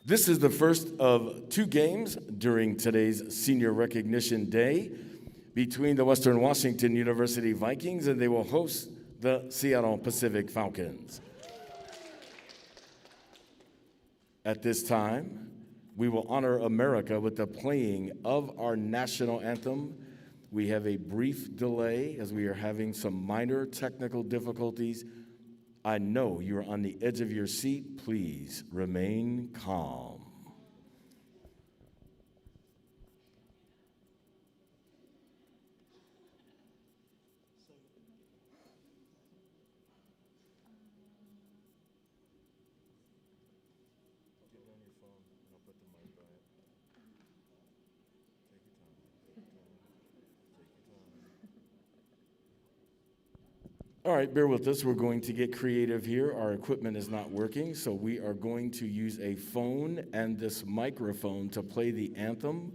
This is the first of two games during today's Senior Recognition Day between the Western Washington University Vikings, and they will host the Seattle Pacific Falcons. At this time, we will honor America with the playing of our national anthem. We have a brief delay as we are having some minor technical difficulties. I know you're on the edge of your seat. Please remain calm. All right, bear with us. We're going to get creative here. Our equipment is not working, so we are going to use a phone and this microphone to play the anthem.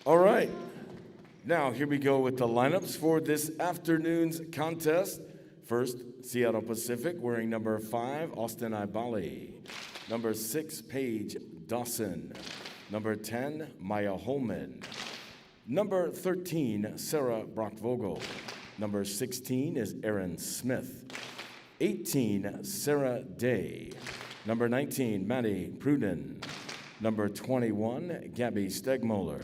All right, now here we go with the lineups for this afternoon's contest. First, Seattle Pacific wearing number 5, Austin Ibali. Number 6, Paige Dawson. Number 10, Maya Holman. Number 13, Sarah Brockvogel. Number 16 is Erin Smith. 18, Sarah Day. Number 19, Maddie Pruden. Number 21, Gabby Stegmoller.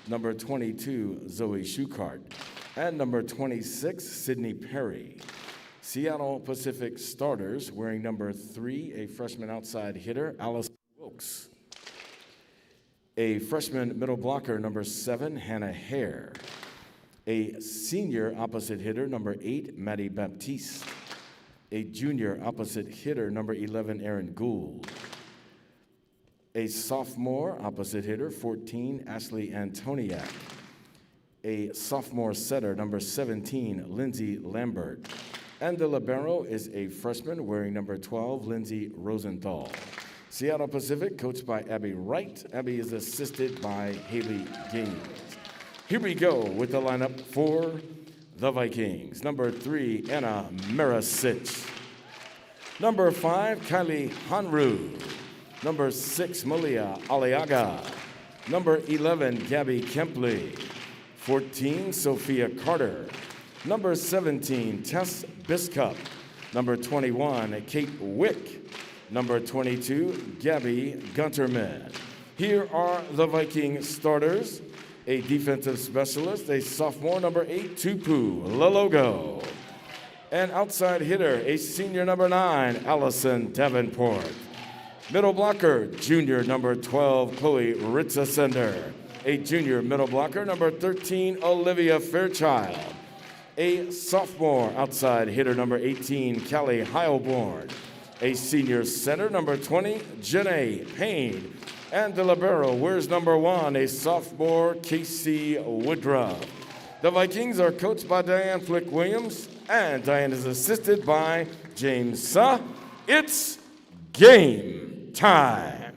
Number 22, Zoe Schuchart. And number 26, Sydney Perry. Seattle Pacific starters wearing number 3, a freshman outside hitter, Allison Wilkes. A freshman middle blocker, number 7, Hannah Hare. A senior opposite hitter, number 8, Maddie Baptiste. A junior opposite hitter, number 11, Aaron Gould. A sophomore opposite hitter, 14, Ashley Antoniak. A sophomore setter, number 17, Lindsay Lambert. And the libero is a freshman wearing number 12, Lindsay Rosenthal. Seattle Pacific, coached by Abby Wright. Abby is assisted by Haley Gaines. Here we go with the lineup for the Vikings. Number 3, Anna Marisic. Number 5, Kylie Hanru. Number 6, Malia Aliaga. Number 11, Gabby Kempley. 14, Sophia Carter. Number 17, Tess Biscup. Number 21, Kate Wick. Number 22, Gabby Gunterman. Here are the Viking starters. A defensive specialist, a sophomore, number 8, Tupu Lalogo. An outside hitter, a senior, number 9, Allison Davenport. Middle blocker, junior, number 12, Chloe Ritzesender. A junior middle blocker, number 13, Olivia Fairchild. A sophomore outside hitter, number 18, Callie Heilborn. A senior center, number 20, Janae Payne. And the libero wears number 1, a sophomore, Casey Woodruff. The Vikings are coached by Diane Flick-Williams, and Diane is assisted by James Suh. It's game time.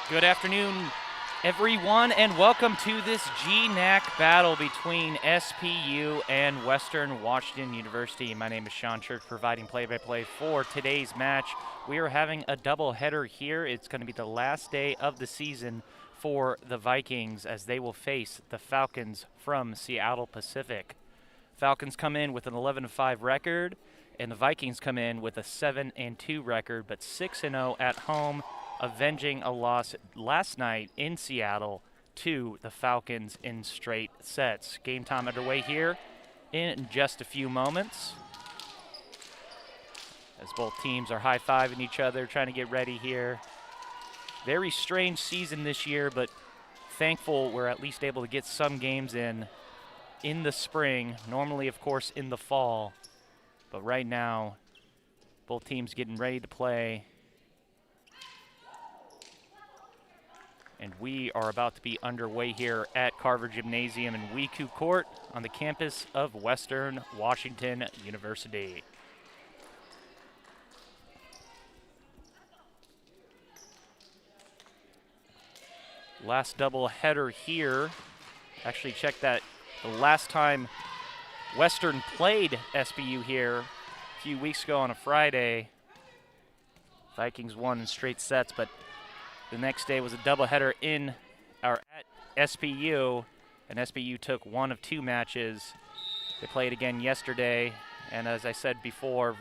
Good afternoon, everyone, and welcome to this GNAC battle between SPU and Western Washington University. My name is Sean Church, providing play-by-play for today's match. We are having a doubleheader here. It's going to be the last day of the season for the Vikings as they will face the Falcons from Seattle Pacific. Falcons come in with an 11-5 record, and the Vikings come in with a 7-2 record, but 6-0 at home, avenging a loss last night in Seattle to the Falcons in straight sets. Game time underway here in just a few moments as both teams are high-fiving each other, trying to get ready here. Very strange season this year, but thankful we're at least able to get some games in the spring, normally, of course, in the fall. But right now, both teams getting ready to play. And we are about to be underway here at Carver Gymnasium in WECU Court on the campus of Western Washington University. Last double header here. Actually, check that. The last time Western played SPU here a few weeks ago on a Friday, Vikings won in straight sets, but the next day was a doubleheader at SPU, and SPU took one of two matches. They played again yesterday, and as I said before,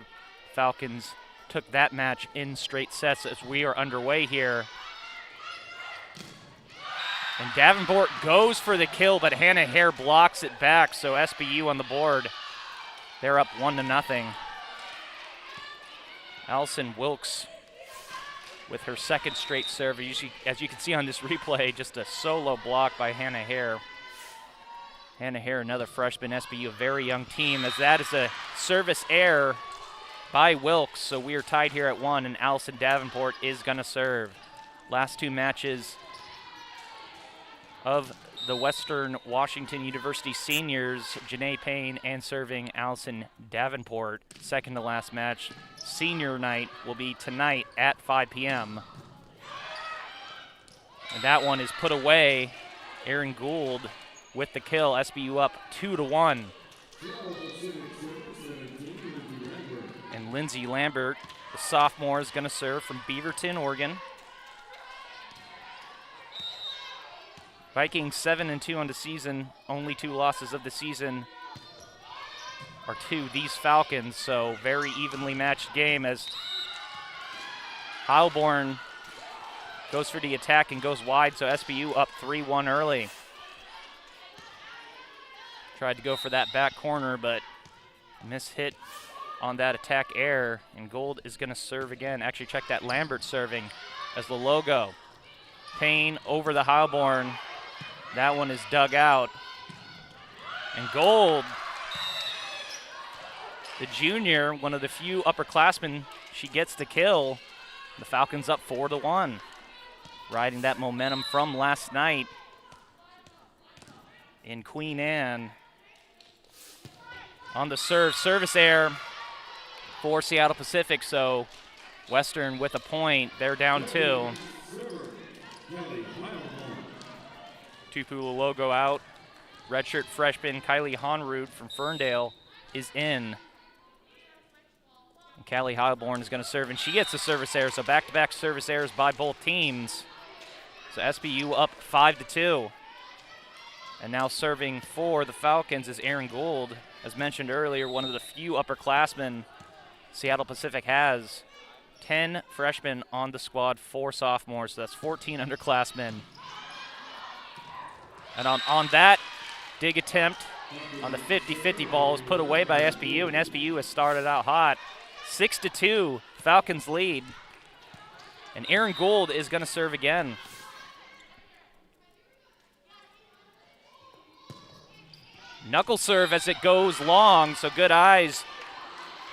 Falcons took that match in straight sets as we are underway here. And Davenport goes for the kill, but Hannah Hare blocks it back, so SPU on the board. They're up 1-0. Allison Wilkes with her second straight serve. As you can see on this replay, just a solo block by Hannah Hare. Hannah Hare, another freshman, SPU, a very young team, as that is a service error by Wilkes. So we are tied here at 1, and Allison Davenport is going to serve. Last two matches of the Western Washington University seniors, Janae Payne and serving Allison Davenport. Second to last match, senior night, will be tonight at 5 p.m. And that one is put away. Erin Gould with the kill. SBU up 2-1. And Lindsay Lambert, the sophomore, is going to serve from Beaverton, Oregon. Vikings 7-2 on the season. Only two losses of the season are to these Falcons, so very evenly matched game as Heilborn goes for the attack and goes wide, so SBU up 3-1 early. Tried to go for that back corner, but mishit on that attack error, and Gold is going to serve again. Actually, check that, Lambert serving as the logo. Payne over the Heilborn. That one is dug out. And Gold, the junior, one of the few upperclassmen, she gets the kill. The Falcons up 4-1. Riding that momentum from last night in Queen Anne. On the serve, service error for Seattle Pacific, so Western with a point. They're down 2. Tupu logo out. Redshirt freshman Kylie Honrud from Ferndale is in. And Callie Heilborn is going to serve, and she gets a service error, so back-to-back service errors by both teams. So SBU up 5-2. And now serving for the Falcons is Erin Gould. As mentioned earlier, one of the few upperclassmen Seattle Pacific has. 10 freshmen on the squad, 4 sophomores, so that's 14 underclassmen. And on that dig attempt on the 50-50 ball was put away by SBU, and SBU has started out hot. 6-2, Falcons lead. And Erin Gould is going to serve again. Knuckle serve as it goes long, so good eyes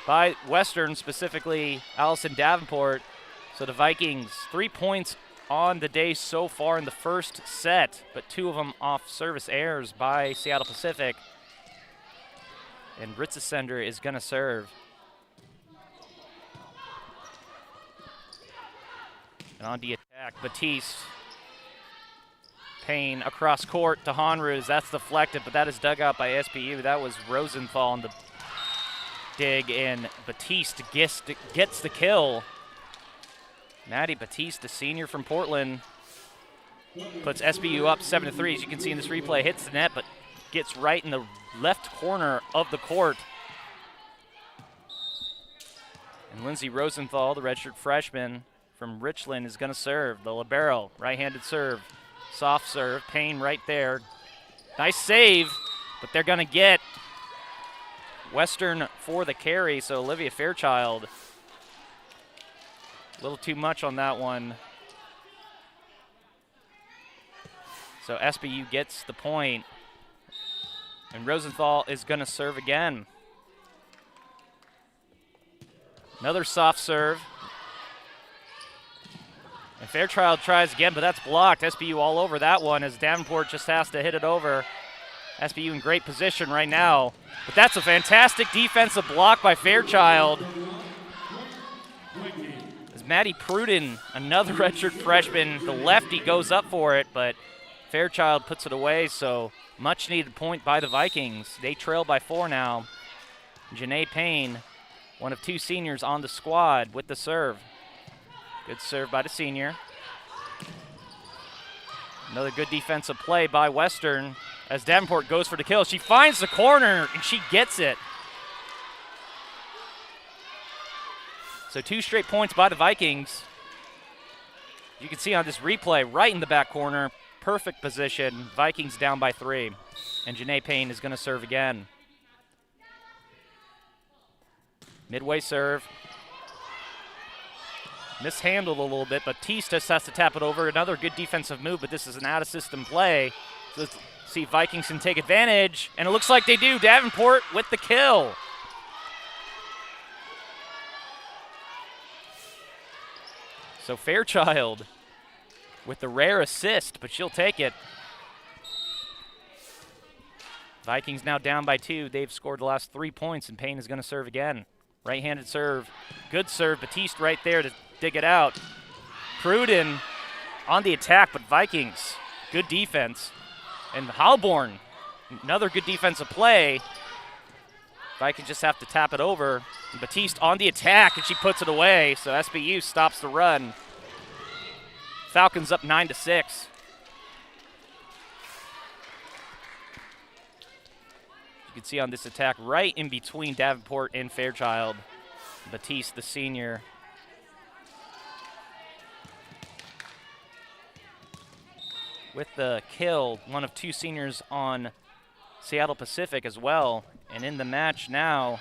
by Western, specifically Allison Davenport. So the Vikings, 3 points on the day so far in the first set, but 2 of them off service errors by Seattle Pacific. And Ritzesender is going to serve. And on the attack, Batiste Payne across court to Honruz. That's deflected, but that is dug out by SPU. That was Rosenthal on the dig, and Batiste gets the kill. Maddie Batiste, the senior from Portland, puts SPU up 7-3. As you can see in this replay, hits the net, but gets right in the left corner of the court. And Lindsay Rosenthal, the redshirt freshman from Richland, is going to serve. The libero, right-handed serve, soft serve. Payne right there. Nice save, but they're going to get Western for the carry, so Olivia Fairchild. A little too much on that one. So SPU gets the point, and Rosenthal is going to serve again. Another soft serve. And Fairchild tries again, but that's blocked. SPU all over that one as Davenport just has to hit it over. SPU in great position right now. But that's a fantastic defensive block by Fairchild. As Maddie Pruden, another redshirt freshman, the lefty goes up for it, but Fairchild puts it away, so much needed point by the Vikings. They trail by 4 now. Janae Payne, one of 2 seniors on the squad with the serve. Good serve by the senior. Another good defensive play by Western as Davenport goes for the kill. She finds the corner, and she gets it. So 2 straight points by the Vikings. You can see on this replay, right in the back corner, perfect position. Vikings down by 3. And Janae Payne is going to serve again. Midway serve. Mishandled a little bit, but Batiste just has to tap it over. Another good defensive move, but this is an out-of-system play. So let's see if Vikings can take advantage, and it looks like they do. Davenport with the kill. So Fairchild with the rare assist, but she'll take it. Vikings now down by 2. They've scored the last 3 points, and Payne is going to serve again. Right-handed serve. Good serve. Batiste right there to dig it out. Pruden on the attack, but Vikings, good defense. And Halborn, another good defensive play. Vikings just have to tap it over. And Batiste on the attack, and she puts it away, so SBU stops the run. Falcons up 9-6. You can see on this attack right in between Davenport and Fairchild. Batiste, the senior. With the kill, one of 2 seniors on Seattle Pacific as well. And in the match now,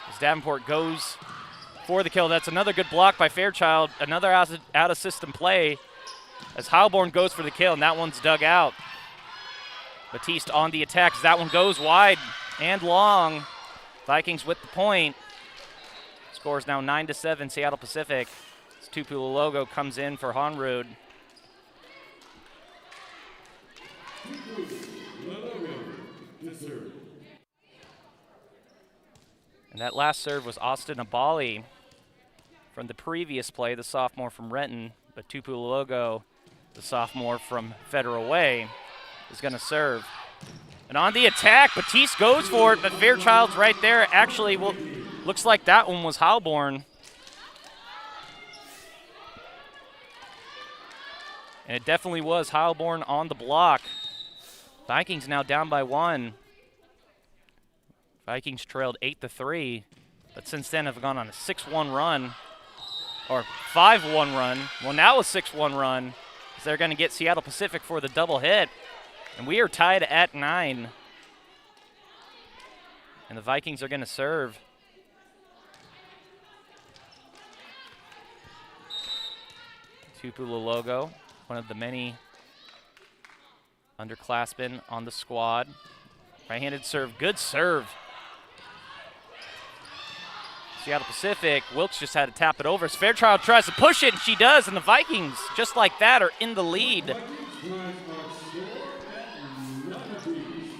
as Davenport goes for the kill. That's another good block by Fairchild. Another out-of-system play as Heilborn goes for the kill, and that one's dug out. Batiste on the attack as that one goes wide and long. Vikings with the point. Scores now 9-7, Seattle Pacific. Tupelo logo comes in for Honrud. And that last serve was Austin Abali from the previous play, the sophomore from Renton, but Tupelo logo, the sophomore from Federal Way, is going to serve. And on the attack, Batiste goes for it, but Fairchild's right there. Actually, well, looks like that one was Heilborn. And it definitely was Heilborn on the block. Vikings now down by 1. Vikings trailed 8-3, but since then have gone on a 6-1 run, or 5-1 run. Well, now a 6-1 run. So they're going to get Seattle Pacific for the double hit. And we are tied at 9. And the Vikings are going to serve. Tupelo logo, one of the many underclassmen on the squad. Right-handed serve, good serve. Seattle Pacific, Wilkes just had to tap it over. As Fairchild tries to push it, and she does, and the Vikings, just like that, are in the lead.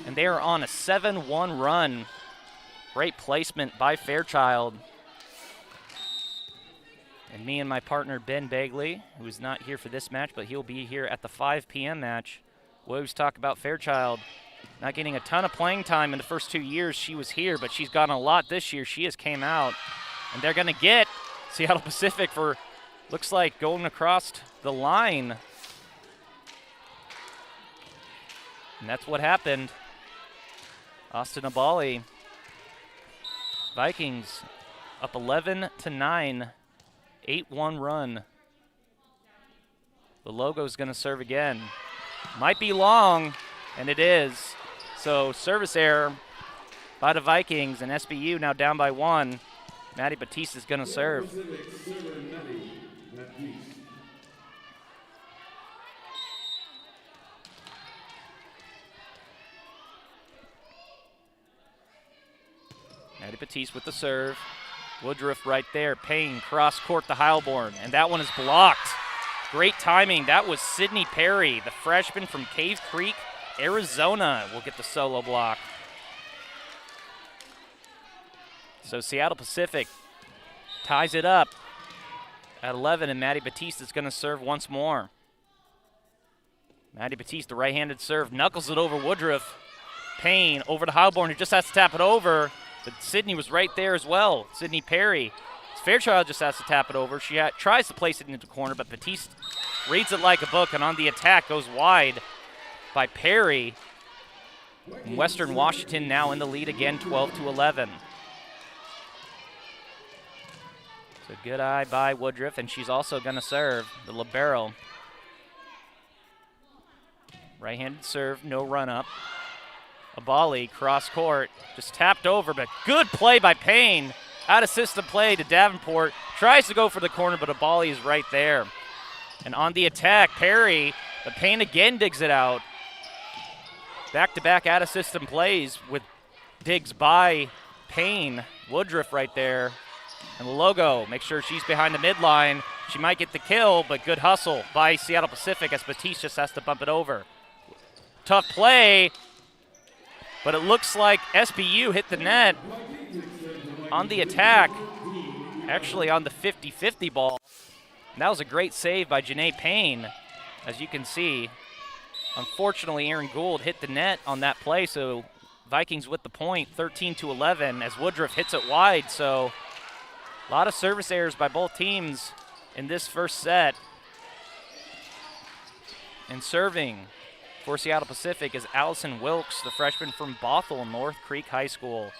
And they are on a 7-1 run. Great placement by Fairchild. And me and my partner, Ben Bagley, who is not here for this match, but he'll be here at the 5 p.m. match. We always talk about Fairchild not getting a ton of playing time in the first 2 years she was here, but she's gotten a lot this year. She has came out, and they're going to get Seattle Pacific for, looks like, going across the line. And that's what happened. Austin Abali, Vikings up 11-9, 8-1 run. The logo's going to serve again. Might be long, and it is. So service error by the Vikings, and SBU now down by 1. Maddie Batiste is going to serve. Maddie Batiste with the serve. Woodruff right there. Payne cross court to Heilborn, and that one is blocked. Great timing. That was Sydney Perry, the freshman from Cave Creek, Arizona, will get the solo block. So Seattle Pacific ties it up at 11, and Maddie Batiste is going to serve once more. Maddie Batiste, the right-handed serve, knuckles it over Woodruff. Payne over to Heilborn, who just has to tap it over. But Sydney was right there as well. Sydney Perry. Fairchild just has to tap it over. She tries to place it into the corner, but Batiste reads it like a book, and on the attack goes wide by Perry. And Western Washington now in the lead again, 12-11. So good eye by Woodruff, and she's also going to serve the libero. Right-handed serve, no run-up. Abali, cross court, just tapped over, but good play by Payne. Out of system play to Davenport. Tries to go for the corner, but Abali is right there. And on the attack, Perry, but Payne again digs it out. Back-to-back out of system plays with digs by Payne. Woodruff right there. And the logo, make sure she's behind the midline. She might get the kill, but good hustle by Seattle Pacific as Batiste just has to bump it over. Tough play. But it looks like SBU hit the net on the attack, actually on the 50-50 ball. And that was a great save by Janae Payne, as you can see. Unfortunately, Aaron Gould hit the net on that play, so Vikings with the point, 13-11, as Woodruff hits it wide. So a lot of service errors by both teams in this first set. And serving for Seattle Pacific is Allison Wilkes, the freshman from Bothell North Creek High School.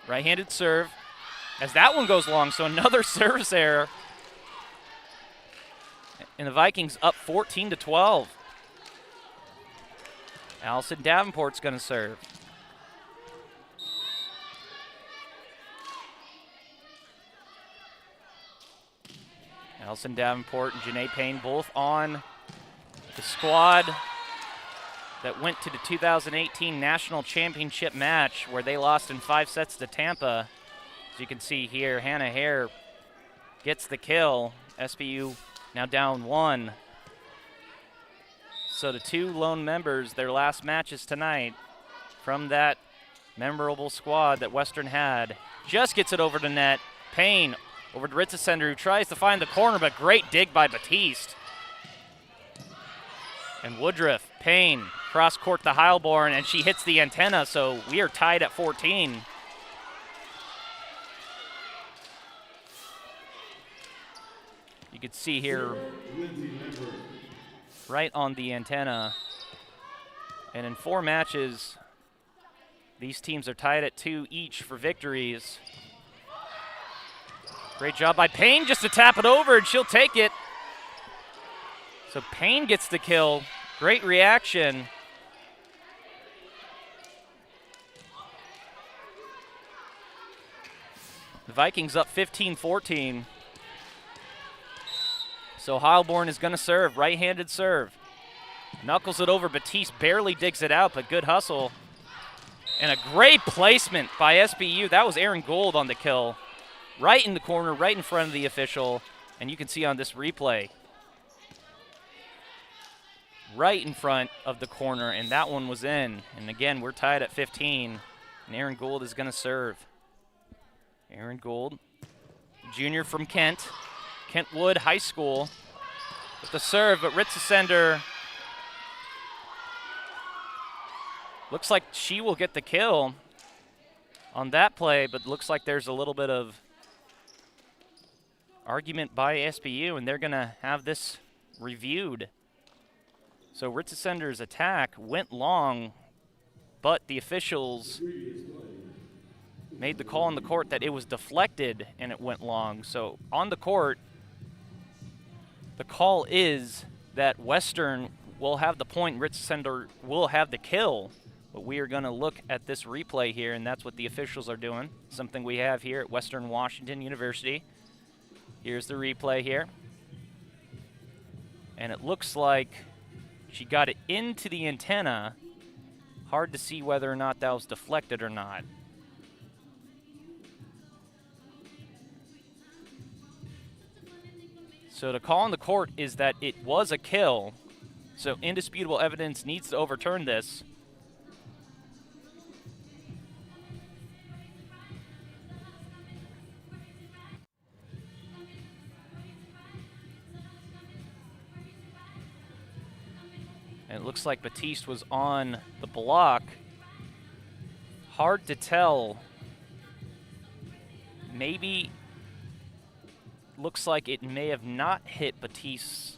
Right-handed serve, as that one goes long, so another service error. And the Vikings up 14-12. Allison Davenport's going to serve. Allison Davenport and Janae Payne both on the squad that went to the 2018 National Championship match where they lost in 5 sets to Tampa. As you can see here, Hannah Hare gets the kill. SBU now down 1. So the 2 lone members, their last matches tonight from that memorable squad that Western had. Just gets it over the net. Payne over to Ritzesender, who tries to find the corner, but great dig by Batiste. And Woodruff, Payne, cross court to Heilborn, and she hits the antenna, so we are tied at 14. You can see here, right on the antenna. And in 4 matches, these teams are tied at 2 each for victories. Great job by Payne just to tap it over, and she'll take it. So Payne gets the kill. Great reaction. The Vikings up 15-14. So Heilborn is going to serve, right-handed serve. Knuckles it over, Batiste barely digs it out, but good hustle. And a great placement by SBU. That was Aaron Gould on the kill. Right in the corner, right in front of the official. And you can see on this replay, right in front of the corner, and that one was in. And again, we're tied at 15, and Aaron Gould is going to serve. Aaron Gould, junior from Kentwood High School, with the serve, but Ritzesender looks like she will get the kill on that play, but looks like there's a little bit of argument by SPU, and they're going to have this reviewed. So Ritzesender's attack went long, but the officials made the call on the court that it was deflected and it went long. So on the court, the call is that Western will have the point, Ritzesender will have the kill. But we are going to look at this replay here, and that's what the officials are doing, something we have here at Western Washington University. Here's the replay here. And it looks like she got it into the antenna. Hard to see whether or not that was deflected or not. So the call on the court is that it was a kill. So indisputable evidence needs to overturn this. And it looks like Batiste was on the block. Hard to tell. Maybe looks like it may have not hit Batiste's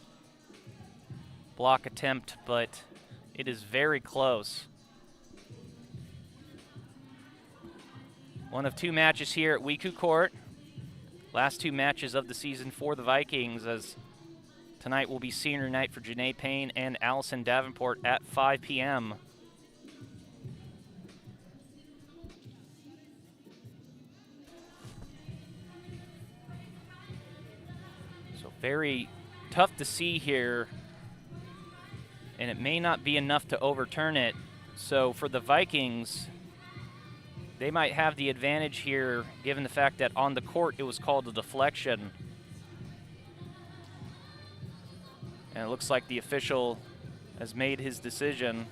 block attempt, but it is very close. One of two matches here at WECU Court. Last two matches of the season for the Vikings, as tonight will be senior night for Janae Payne and Allison Davenport at 5 p.m. So very tough to see here, and it may not be enough to overturn it. So for the Vikings, they might have the advantage here, given the fact that on the court it was called a deflection. And it looks like the official has made his decision.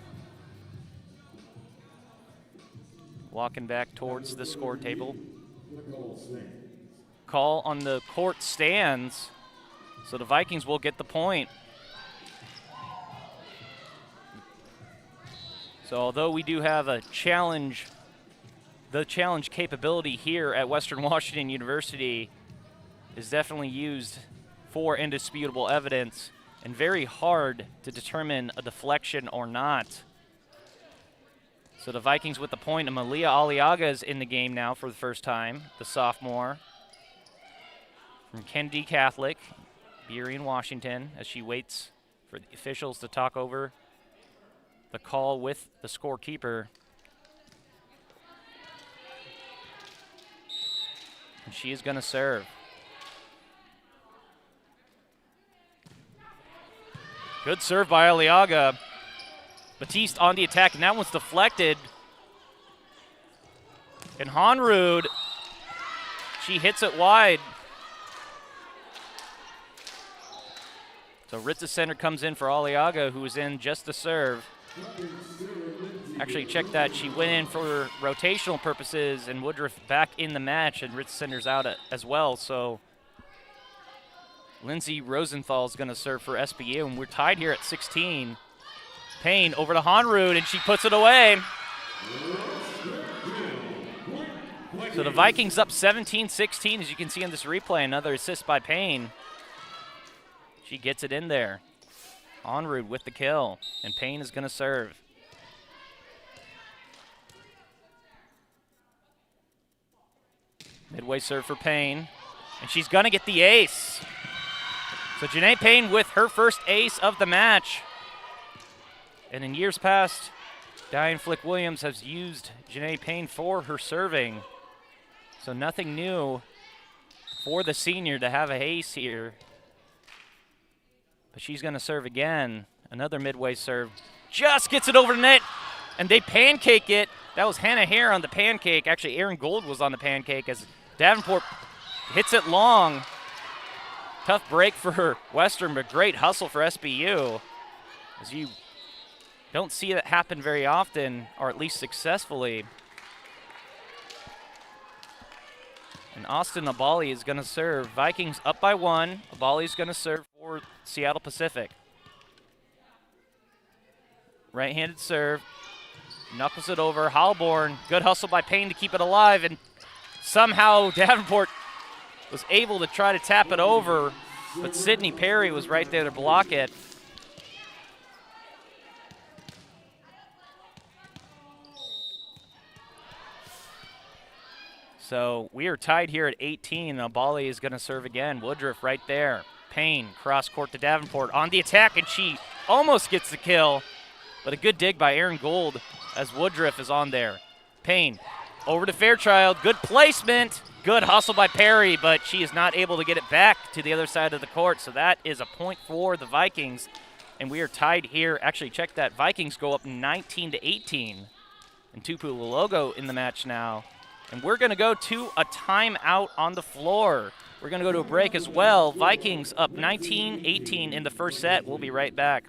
Walking back towards the score table. Call on the court stands. So the Vikings will get the point. So although we do have a challenge, the challenge capability here at Western Washington University is definitely used for indisputable evidence, and very hard to determine a deflection or not. So the Vikings with the point, and Malia Aliaga is in the game now for the first time, the sophomore from Kennedy Catholic, Burien, Washington, as she waits for the officials to talk over the call with the scorekeeper. And she is going to serve. Good serve by Aliaga. Batiste on the attack, and that one's deflected. And Honrud, she hits it wide. So Ritzesender comes in for Aliaga, who was in just to serve. Actually, check that. She went in for rotational purposes, and Woodruff back in the match, and Ritzesender's out as well. So Lindsay Rosenthal is going to serve for SBU, and we're tied here at 16. Payne over to Honrud, and she puts it away. So the Vikings up 17-16, as you can see in this replay. Another assist by Payne. She gets it in there. Honrud with the kill, and Payne is going to serve. Midway serve for Payne, and she's going to get the ace. So Janae Payne with her first ace of the match. And in years past, Diane Flick-Williams has used Janae Payne for her serving. So nothing new for the senior to have a ace here. But she's going to serve again. Another midway serve. Just gets it over the net, and they pancake it. That was Hannah Hare on the pancake. Actually, Aaron Gould was on the pancake as Davenport hits it long. Tough break for Western, but great hustle for SBU, as you don't see that happen very often, or at least successfully. And Austin Abali is going to serve. Vikings up by 1. Abali's going to serve for Seattle Pacific. Right-handed serve. Knuckles it over. Heilborn, good hustle by Payne to keep it alive, and somehow Davenport was able to try to tap it over, but Sydney Perry was right there to block it. So we are tied here at 18, and Abali is going to serve again. Woodruff right there. Payne, cross court to Davenport on the attack, and she almost gets the kill, but a good dig by Aaron Gould as Woodruff is on there. Payne over to Fairchild, good placement, good hustle by Perry, but she is not able to get it back to the other side of the court, so that is a point for the Vikings, and we are tied here. Actually, check that. Vikings go up 19-18, and Tupu Lulogo in the match now. And we're going to go to a timeout on the floor. We're going to go to a break as well. Vikings up 19-18 in the first set. We'll be right back.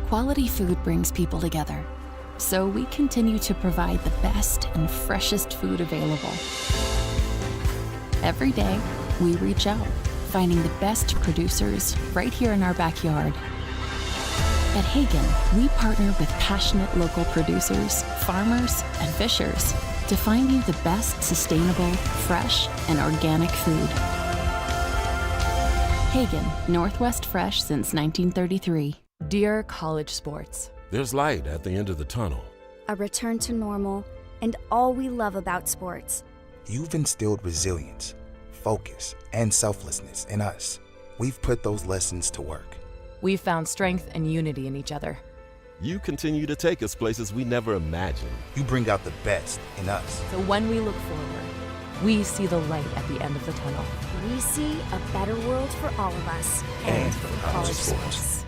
Quality food brings people together, so we continue to provide the best and freshest food available. Every day, we reach out, finding the best producers right here in our backyard. At Hagen, we partner with passionate local producers, farmers, and fishers to find you the best sustainable, fresh, and organic food. Hagen, Northwest Fresh since 1933. Dear college sports, there's light at the end of the tunnel. A return to normal, and all we love about sports. You've instilled resilience, focus, and selflessness in us. We've put those lessons to work. We've found strength and unity in each other. You continue to take us places we never imagined. You bring out the best in us. So when we look forward, we see the light at the end of the tunnel. We see a better world for all of us And for college sports.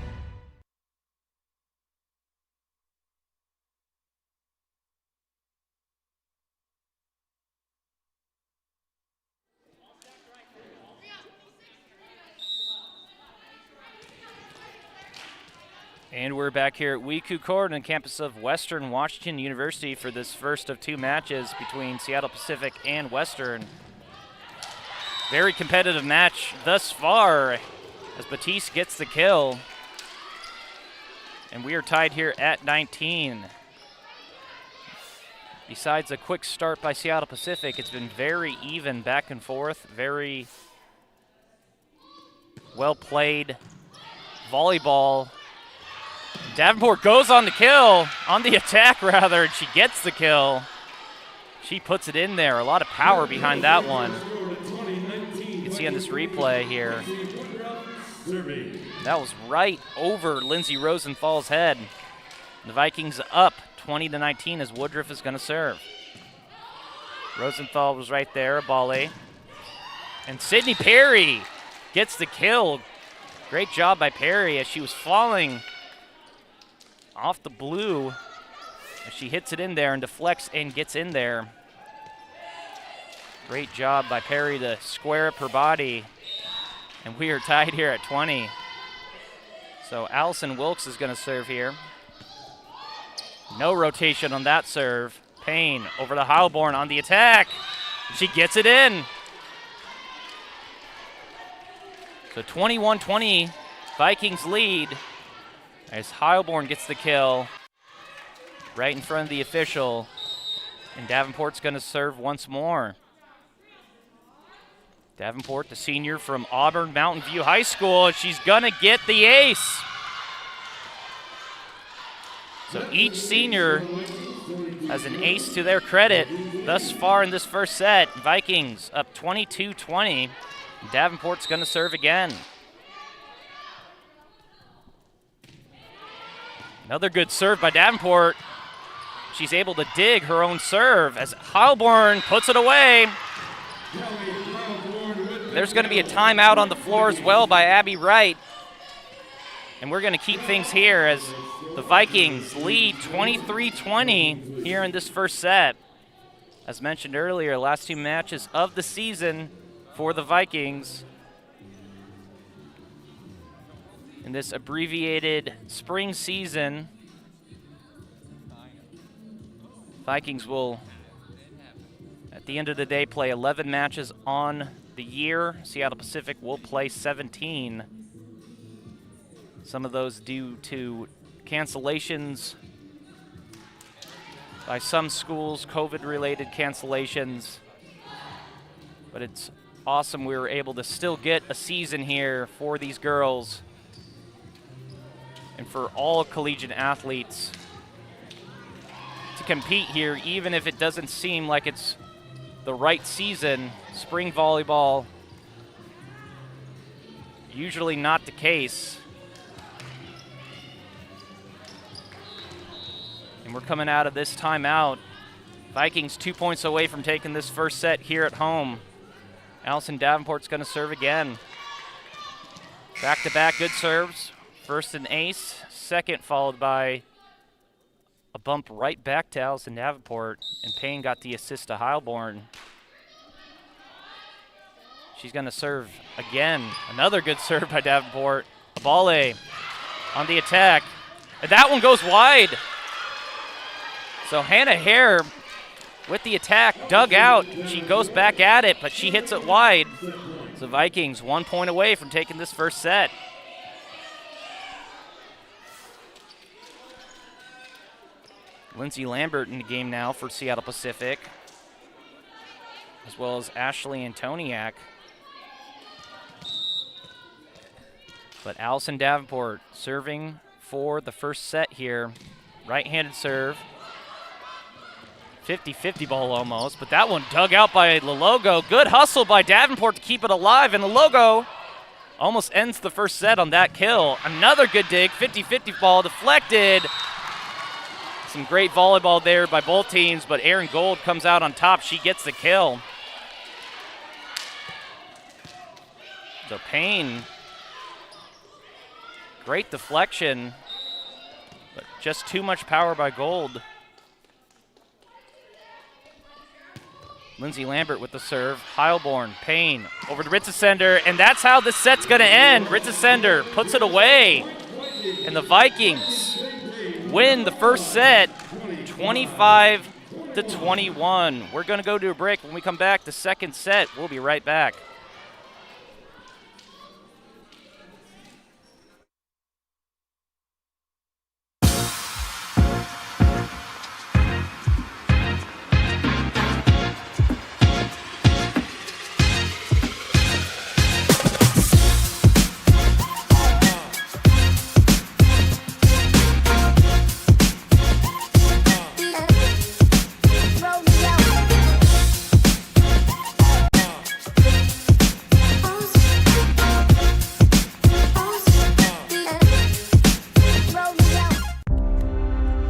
And we're back here at WECU Court on the campus of Western Washington University for this first of 2 matches between Seattle Pacific and Western. Very competitive match thus far as Batiste gets the kill. And we are tied here at 19. Besides a quick start by Seattle Pacific, it's been very even back and forth, very well played volleyball. Davenport goes on the kill, on the attack rather, and she gets the kill. She puts it in there. A lot of power behind that one. You can see on this replay here. That was right over Lindsay Rosenthal's head. The Vikings up 20-19 as Woodruff is going to serve. Rosenthal was right there, Abali. And Sydney Perry gets the kill. Great job by Perry as she was falling off the blue. As she hits it in there and deflects and gets in there. Great job by Perry to square up her body. And we are tied here at 20. So Allison Wilkes is going to serve here. No rotation on that serve. Payne over to Heilborn on the attack. She gets it in. So 21-20, Vikings lead as Heilborn gets the kill right in front of the official. And Davenport's going to serve once more. Davenport, the senior from Auburn Mountain View High School, and she's going to get the ace. So each senior has an ace to their credit thus far in this first set. Vikings up 22-20. Davenport's going to serve again. Another good serve by Davenport. She's able to dig her own serve as Heilborn puts it away. There's going to be a timeout on the floor as well by Abby Wright. And we're going to keep things here as the Vikings lead 23-20 here in this first set. As mentioned earlier, last 2 matches of the season for the Vikings in this abbreviated spring season. Vikings will, at the end of the day, play 11 matches on the year. Seattle Pacific will play 17. Some of those due to cancellations by some schools, COVID-related cancellations. But it's awesome we were able to still get a season here for these girls and for all collegiate athletes to compete here, even if it doesn't seem like it's the right season. Spring volleyball, usually not the case. And we're coming out of this timeout. Vikings 2 points away from taking this first set here at home. Allison Davenport's going to serve again. Back-to-back good serves. First an ace, second followed by a bump right back to Allison Davenport, and Payne got the assist to Heilborn. She's going to serve again. Another good serve by Davenport. Abale on the attack. And that one goes wide. So Hannah Hare with the attack, dug out. She goes back at it, but she hits it wide. So Vikings 1 point away from taking this first set. Lindsay Lambert in the game now for Seattle Pacific, as well as Ashley Antoniak. But Allison Davenport serving for the first set here. Right-handed serve. 50-50 ball almost, but that one dug out by Lalogo. Good hustle by Davenport to keep it alive, and Lalogo almost ends the first set on that kill. Another good dig, 50-50 ball deflected. Some great volleyball there by both teams, but Erin Gold comes out on top. She gets the kill. So Payne, great deflection, but just too much power by Gold. Lindsay Lambert with the serve. Heilborn, Payne, over to Ritzesender, and that's how this set's going to end. Ritzesender puts it away, and the Vikings win the first set, 25-21. We're going to go to a break. When we come back, the second set, we'll be right back.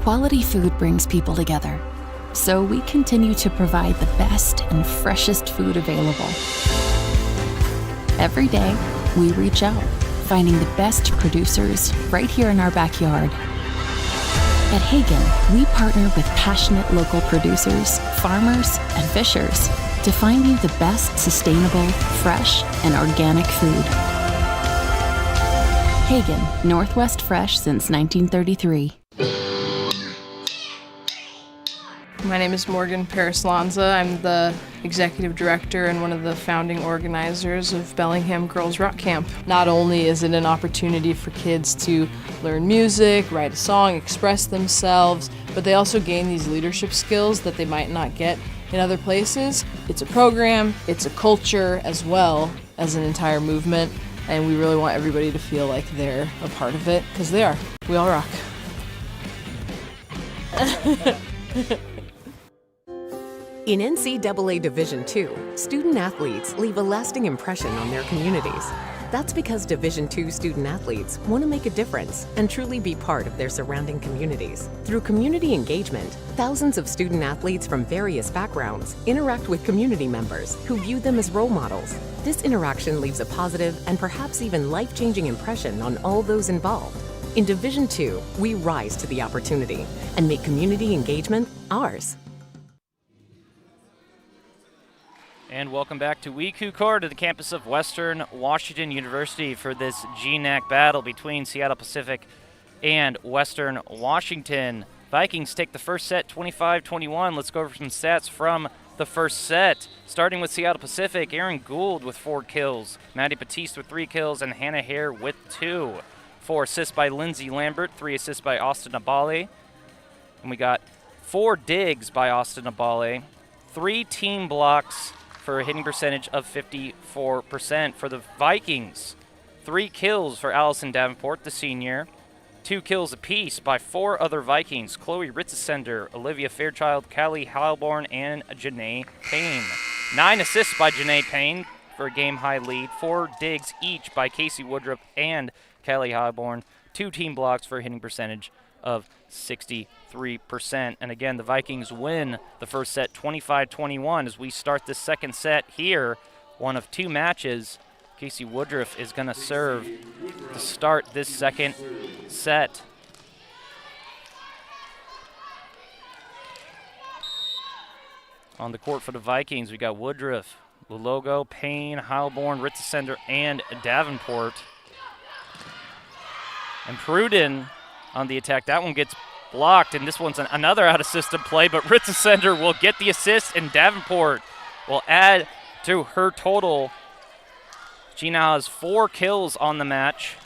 Quality food brings people together, so we continue to provide the best and freshest food available. Every day, we reach out, finding the best producers right here in our backyard. At Hagen, we partner with passionate local producers, farmers, and fishers to find you the best sustainable, fresh, and organic food. Hagen, Northwest Fresh since 1933. My name is Morgan Paris-Lanza. I'm the executive director and one of the founding organizers of Bellingham Girls Rock Camp. Not only is it an opportunity for kids to learn music, write a song, express themselves, but they also gain these leadership skills that they might not get in other places. It's a program, it's a culture as well as an entire movement, and we really want everybody to feel like they're a part of it, because they are. We all rock. In NCAA Division II, student athletes leave a lasting impression on their communities. That's because Division II student athletes want to make a difference and truly be part of their surrounding communities. Through community engagement, thousands of student athletes from various backgrounds interact with community members who view them as role models. This interaction leaves a positive and perhaps even life-changing impression on all those involved. In Division II, we rise to the opportunity and make community engagement ours. And welcome back to WECU Court to the campus of Western Washington University for this GNAC battle between Seattle Pacific and Western Washington. Vikings take the first set 25-21. Let's go over some stats from the first set. Starting with Seattle Pacific, Aaron Gould with 4 kills, Maddie Batiste with 3 kills, and Hannah Hare with 2. 4 assists by Lindsay Lambert, 3 assists by Austin Abale. And we got 4 digs by Austin Abale, 3 team blocks for a hitting percentage of 54% for the Vikings. 3 kills for Allison Davenport, the senior. 2 kills apiece by 4 other Vikings, Chloe Ritzesender, Olivia Fairchild, Callie Heilborn, and Janae Payne. 9 assists by Janae Payne for a game-high lead. 4 digs each by Casey Woodruff and Callie Heilborn. 2 team blocks for a hitting percentage of 63%. And again, the Vikings win the first set 25-21 as we start the second set here. One of 2 matches. Casey Woodruff is going to serve to start this second set. On the court for the Vikings, we got Woodruff, Lulogo, Payne, Heilborn, Ritzesender, and Davenport. And Pruden on the attack. That one gets blocked, and this one's another out-of-system play, but Ritzesender will get the assist, and Davenport will add to her total. She now has 4 kills on the match.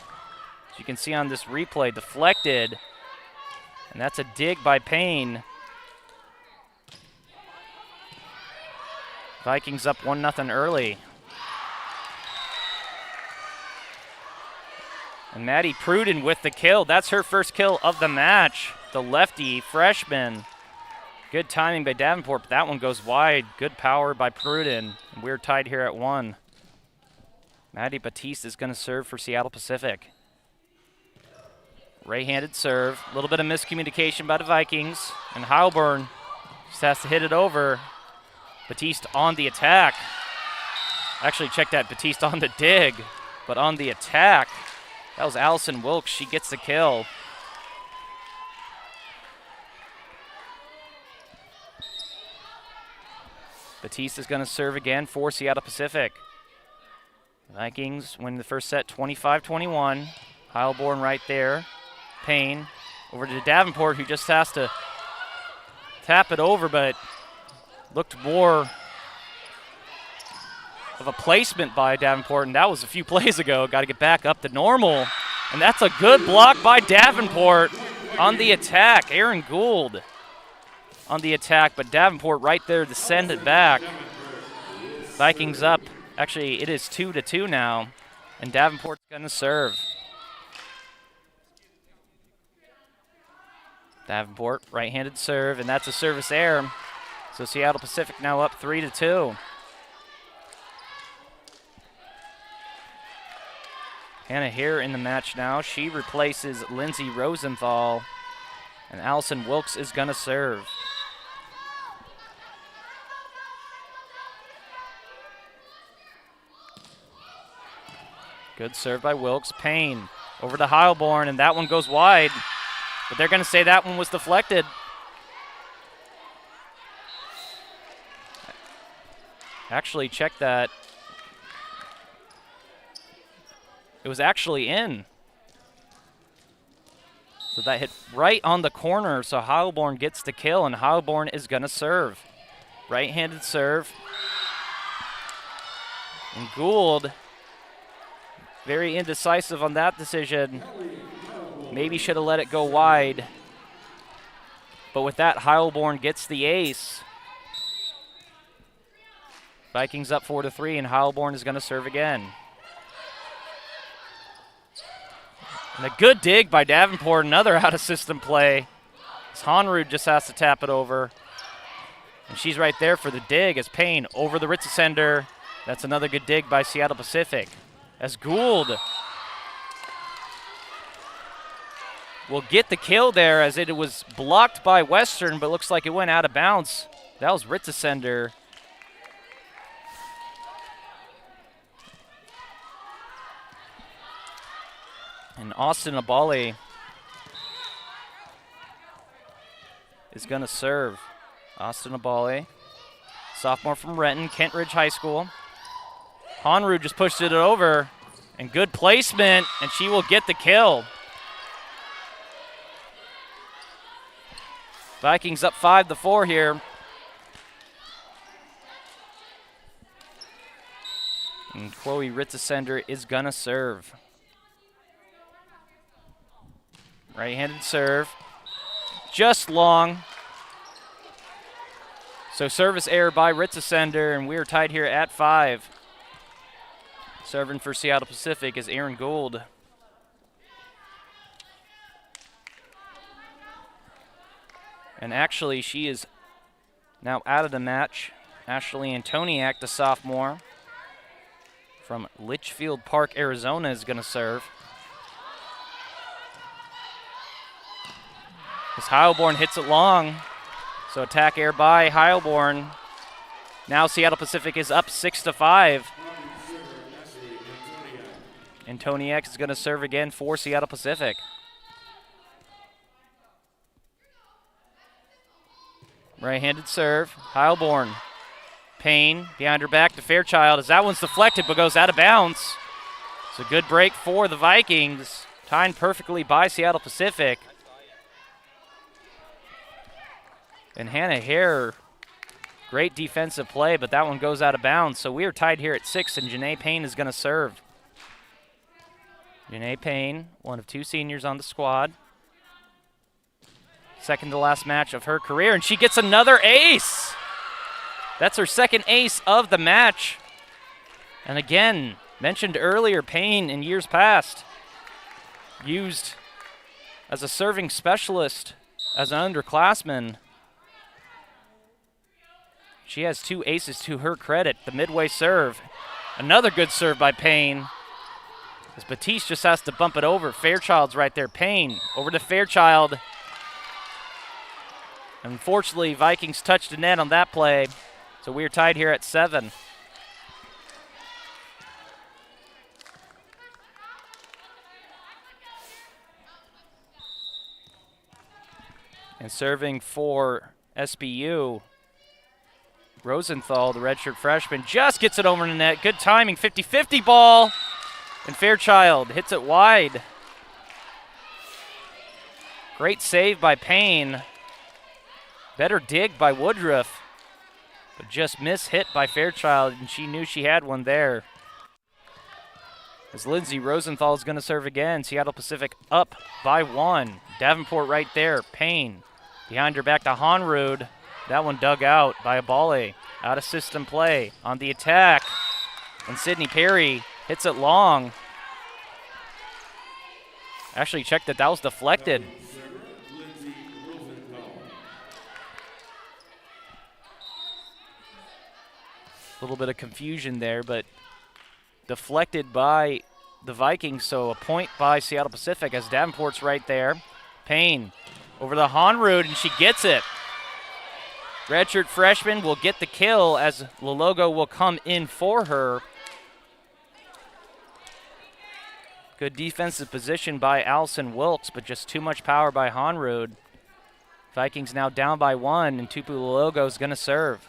As you can see on this replay, deflected. And that's a dig by Payne. Vikings up 1-0 early. And Maddie Pruden with the kill. That's her first kill of the match. The lefty freshman. Good timing by Davenport, but that one goes wide. Good power by Pruden. And we're tied here at 1. Maddie Batiste is going to serve for Seattle Pacific. Right-handed serve. A little bit of miscommunication by the Vikings. And Heilborn just has to hit it over. Batiste on the attack. Actually, check that. Batiste on the dig. But on the attack, that was Allison Wilkes. She gets the kill. Batiste is going to serve again for Seattle Pacific. Vikings win the first set 25-21. Heilborn right there. Payne over to Davenport, who just has to tap it over, but looked more of a placement by Davenport, and that was a few plays ago. Got to get back up to normal. And that's a good block by Davenport on the attack. Aaron Gould on the attack, but Davenport right there to send it back. Vikings up. Actually, it is 2-2 now, and Davenport's going to serve. Davenport, right-handed serve, and that's a service error. So Seattle Pacific now up 3-2. Hannah Hare in the match now. She replaces Lindsay Rosenthal, and Allison Wilkes is going to serve. Good serve by Wilkes. Payne over to Heilborn, and that one goes wide. But they're going to say that one was deflected. Actually, check that. It was actually in. So that hit right on the corner, so Heilborn gets the kill, and Heilborn is going to serve. Right-handed serve. And Gould, very indecisive on that decision. Maybe should have let it go wide. But with that, Heilborn gets the ace. Vikings up 4-3, and Heilborn is going to serve again. And a good dig by Davenport, another out-of-system play. Hanrud just has to tap it over. And she's right there for the dig as Payne over the Ritzesender. That's another good dig by Seattle Pacific. As Gould will get the kill there as it was blocked by Western, but looks like it went out of bounds. That was Ritzesender. And Austin Abale is going to serve. Austin Abale, sophomore from Renton, Kent Ridge High School. Hanrud just pushed it over, and good placement, and she will get the kill. Vikings up 5-4 here. And Chloe Ritzesender is gonna serve. Right-handed serve. Just long. So service error by Ritzesender, and we are tied here at 5. Serving for Seattle Pacific is Aaron Gould. And actually, she is now out of the match. Ashley Antoniak, the sophomore from Litchfield Park, Arizona, is going to serve. As Heilborn hits it long. So attack air by Heilborn. Now Seattle Pacific is up 6-5. Antoniak is going to serve again for Seattle Pacific. Right-handed serve, Heilborn. Payne behind her back to Fairchild as that one's deflected but goes out of bounds. It's a good break for the Vikings, timed perfectly by Seattle Pacific. And Hannah Hare, great defensive play, but that one goes out of bounds. So we are tied here at 6, and Janae Payne is going to serve. Janae Payne, one of 2 seniors on the squad. Second to last match of her career, and she gets another ace. That's her second ace of the match. And again, mentioned earlier, Payne in years past used as a serving specialist as an underclassman. She has 2 aces to her credit. The midway serve. Another good serve by Payne. As Batiste just has to bump it over. Fairchild's right there. Payne over to Fairchild. Unfortunately, Vikings touched the net on that play. So we are tied here at 7. And serving for SBU, Rosenthal, the redshirt freshman, just gets it over the net. Good timing, 50-50 ball. And Fairchild hits it wide. Great save by Payne. Better dig by Woodruff. But just mishit by Fairchild, and she knew she had one there. As Lindsay Rosenthal is going to serve again. Seattle Pacific up by 1. Davenport right there. Payne behind her back to Honrud. That one dug out by Abale. Out of system play on the attack. And Sydney Perry hits it long. Actually checked that was deflected. A little bit of confusion there, but deflected by the Vikings, so a point by Seattle Pacific as Davenport's right there. Payne over the Honrud, and she gets it. Redshirt freshman will get the kill as Lalogo will come in for her. Good defensive position by Allison Wilkes, but just too much power by Honrud. Vikings now down by 1, and Tupu Lalogo is going to serve.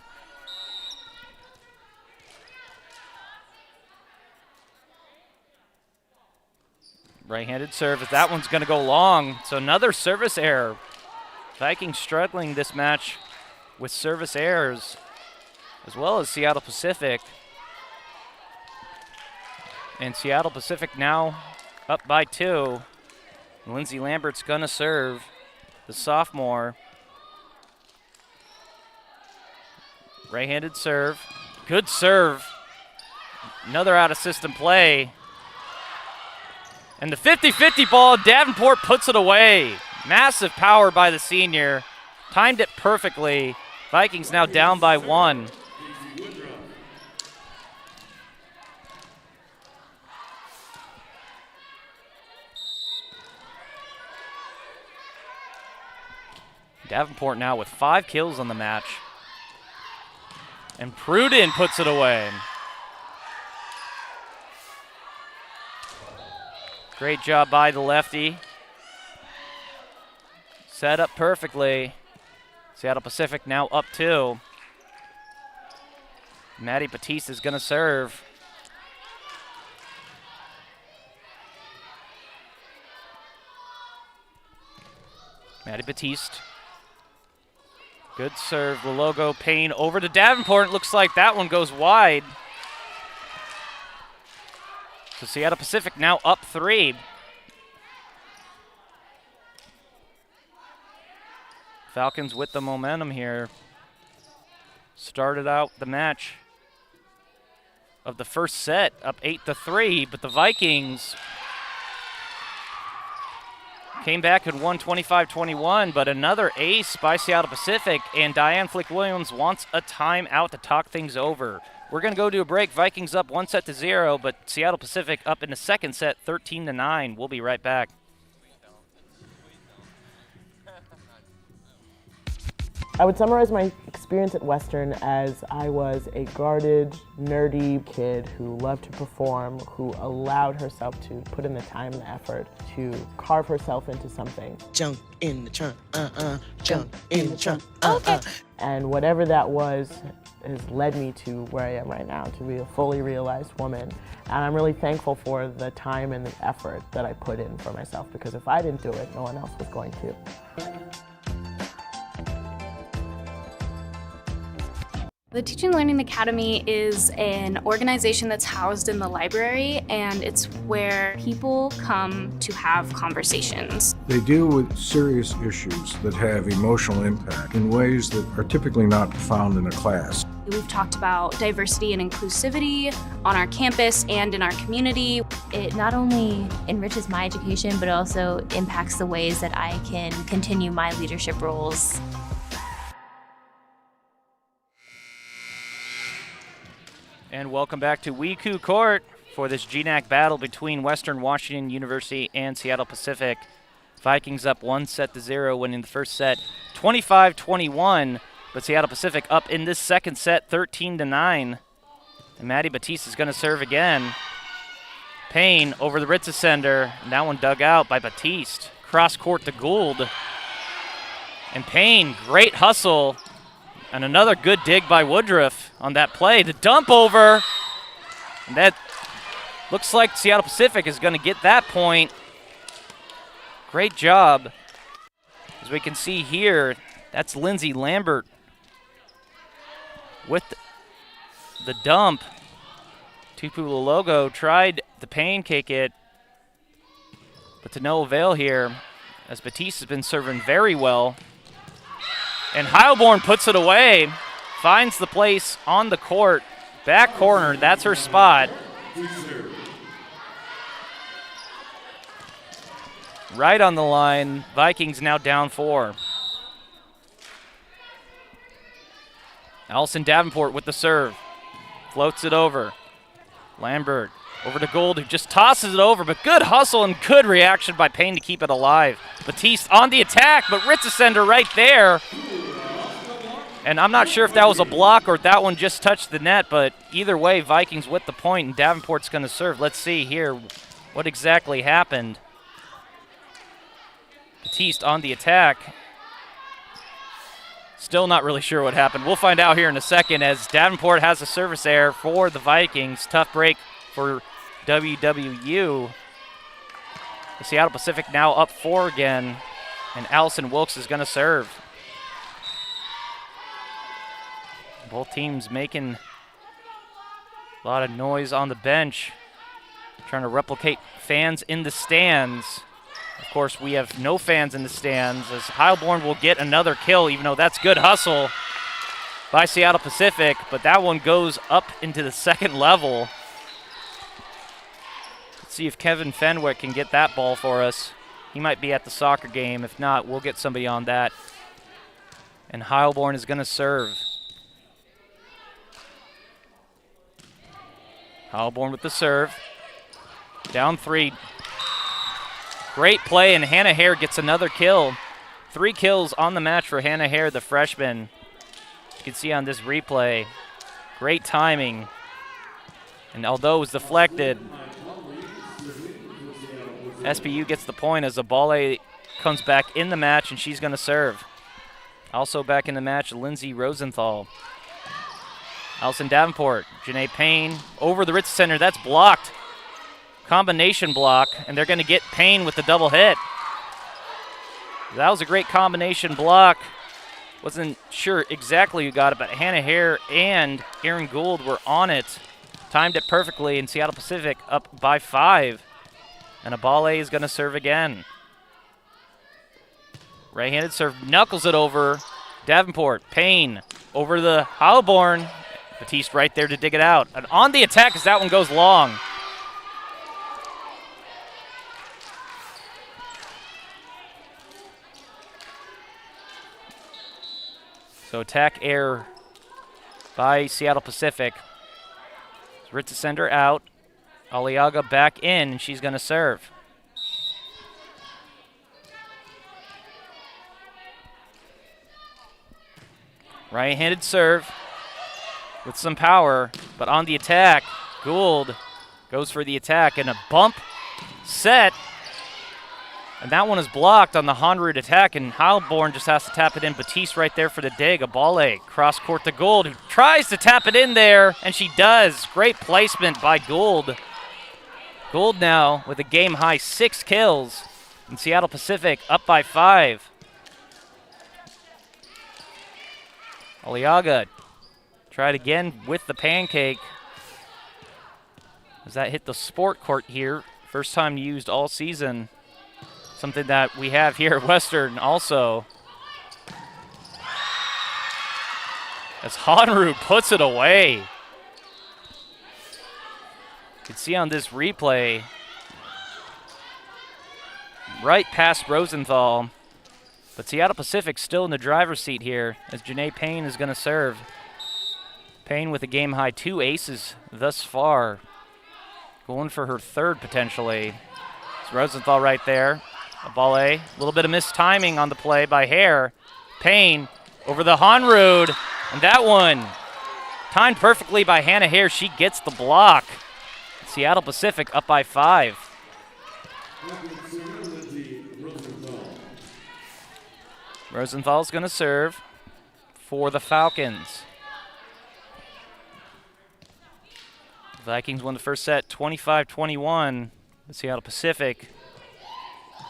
Right-handed serve, that one's going to go long. So another service error. Vikings struggling this match with service errors, as well as Seattle Pacific. And Seattle Pacific now up by 2. Lindsay Lambert's going to serve, the sophomore. Right-handed serve. Good serve. Another out-of-system play. And the 50-50 ball, Davenport puts it away. Massive power by the senior. Timed it perfectly. Vikings now down by 1. Davenport now with 5 kills on the match. And Pruden puts it away. Great job by the lefty. Set up perfectly. Seattle Pacific now up 2. Maddie Batiste is going to serve. Maddie Batiste Good serve, the logo. Payne over to Davenport. Looks like that one goes wide. So Seattle Pacific now up 3. Falcons with the momentum here. Started out the match of the first set up 8-3, but the Vikings came back and won 25-21, but another ace by Seattle Pacific, and Diane Flick-Williams wants a timeout to talk things over. We're going to go to a break. Vikings up 1-0, but Seattle Pacific up in the second set 13-9. We'll be right back. I would summarize my experience at Western as I was a guarded, nerdy kid who loved to perform, who allowed herself to put in the time and the effort to carve herself into something. Jump in the trunk, jump in the trunk, And whatever that was has led me to where I am right now, to be a fully realized woman. And I'm really thankful for the time and the effort that I put in for myself, because if I didn't do it, no one else was going to. The Teaching and Learning Academy is an organization that's housed in the library, and it's where people come to have conversations. They deal with serious issues that have emotional impact in ways that are typically not found in a class. We've talked about diversity and inclusivity on our campus and in our community. It not only enriches my education, but also impacts the ways that I can continue my leadership roles. And welcome back to WECU Court for this GNAC battle between Western Washington University and Seattle Pacific. Vikings up 1-0, winning the first set 25-21, but Seattle Pacific up in this second set 13-9. And Maddie Batiste is going to serve again. Payne over the Ritzesender, and that one dug out by Batiste. Cross court to Gould. And Payne, great hustle. And another good dig by Woodruff on that play. The dump over. And that looks like Seattle Pacific is going to get that point. Great job. As we can see here, that's Lindsay Lambert with the dump. Tupu Lologo tried the pancake it, but to no avail here, as Batiste has been serving very well. And Heilborn puts it away, finds the place on the court, back corner, that's her spot. Right on the line, Vikings now down 4. Allison Davenport with the serve, floats it over. Lambert over to Gould, who just tosses it over, but good hustle and good reaction by Payne to keep it alive. Batiste on the attack, but Ritzesender right there. And I'm not sure if that was a block or if that one just touched the net, but either way, Vikings with the point, and Davenport's going to serve. Let's see here what exactly happened. Batiste on the attack. Still not really sure what happened. We'll find out here in a second as Davenport has a service error for the Vikings. Tough break for WWU. The Seattle Pacific now up 4 again, and Allison Wilkes is going to serve. Both teams making a lot of noise on the bench, trying to replicate fans in the stands. Of course, we have no fans in the stands as Heilborn will get another kill, even though that's good hustle by Seattle Pacific, but that one goes up into the second level. Let's see if Kevin Fenwick can get that ball for us. He might be at the soccer game. If not, we'll get somebody on that. And Heilborn is going to serve. Heilborn with the serve. Down 3. Great play, and Hannah Hare gets another kill. 3 kills on the match for Hannah Hare, the freshman. You can see on this replay, great timing. And although it was deflected, SPU gets the point as Abale comes back in the match, and she's going to serve. Also back in the match, Lindsay Rosenthal. Allison Davenport, Janae Payne over the Ritzesender. That's blocked. Combination block, and they're going to get Payne with the double hit. That was a great combination block Wasn't sure exactly who got it, but Hannah Hare and Erin Gould were on it. Timed it perfectly, and Seattle Pacific up by 5. And Abale is going to serve again. Right-handed serve, knuckles it over. Davenport, Payne, over the Heilborn. Batiste right there to dig it out. And on the attack as that one goes long. So attack error by Seattle Pacific. Ritza sender out. Aliaga back in, and she's going to serve. Right-handed serve with some power, but on the attack, Gould goes for the attack, and a bump set. And that one is blocked on the Honrud attack, and Heilborn just has to tap it in. Batiste right there for the dig. Abale cross court to Gould, who tries to tap it in there, and she does. Great placement by Gould. Gould now with a game-high 6 kills, and Seattle Pacific up by 5. Aliaga tried again with the pancake. As that hit the sport court here. First time used all season. Something that we have here at Western also. As Honrud puts it away. You can see on this replay, right past Rosenthal. But Seattle Pacific still in the driver's seat here as Janae Payne is going to serve. Payne with a game-high 2 aces thus far. Going for her 3rd potentially. It's Rosenthal right there. Abale, a little bit of missed timing on the play by Hare. Payne over the Honrud, and that one timed perfectly by Hannah Hare. She gets the block. Seattle Pacific up by 5. Rosenthal's going to serve for the Falcons. The Vikings won the first set 25-21. The Seattle Pacific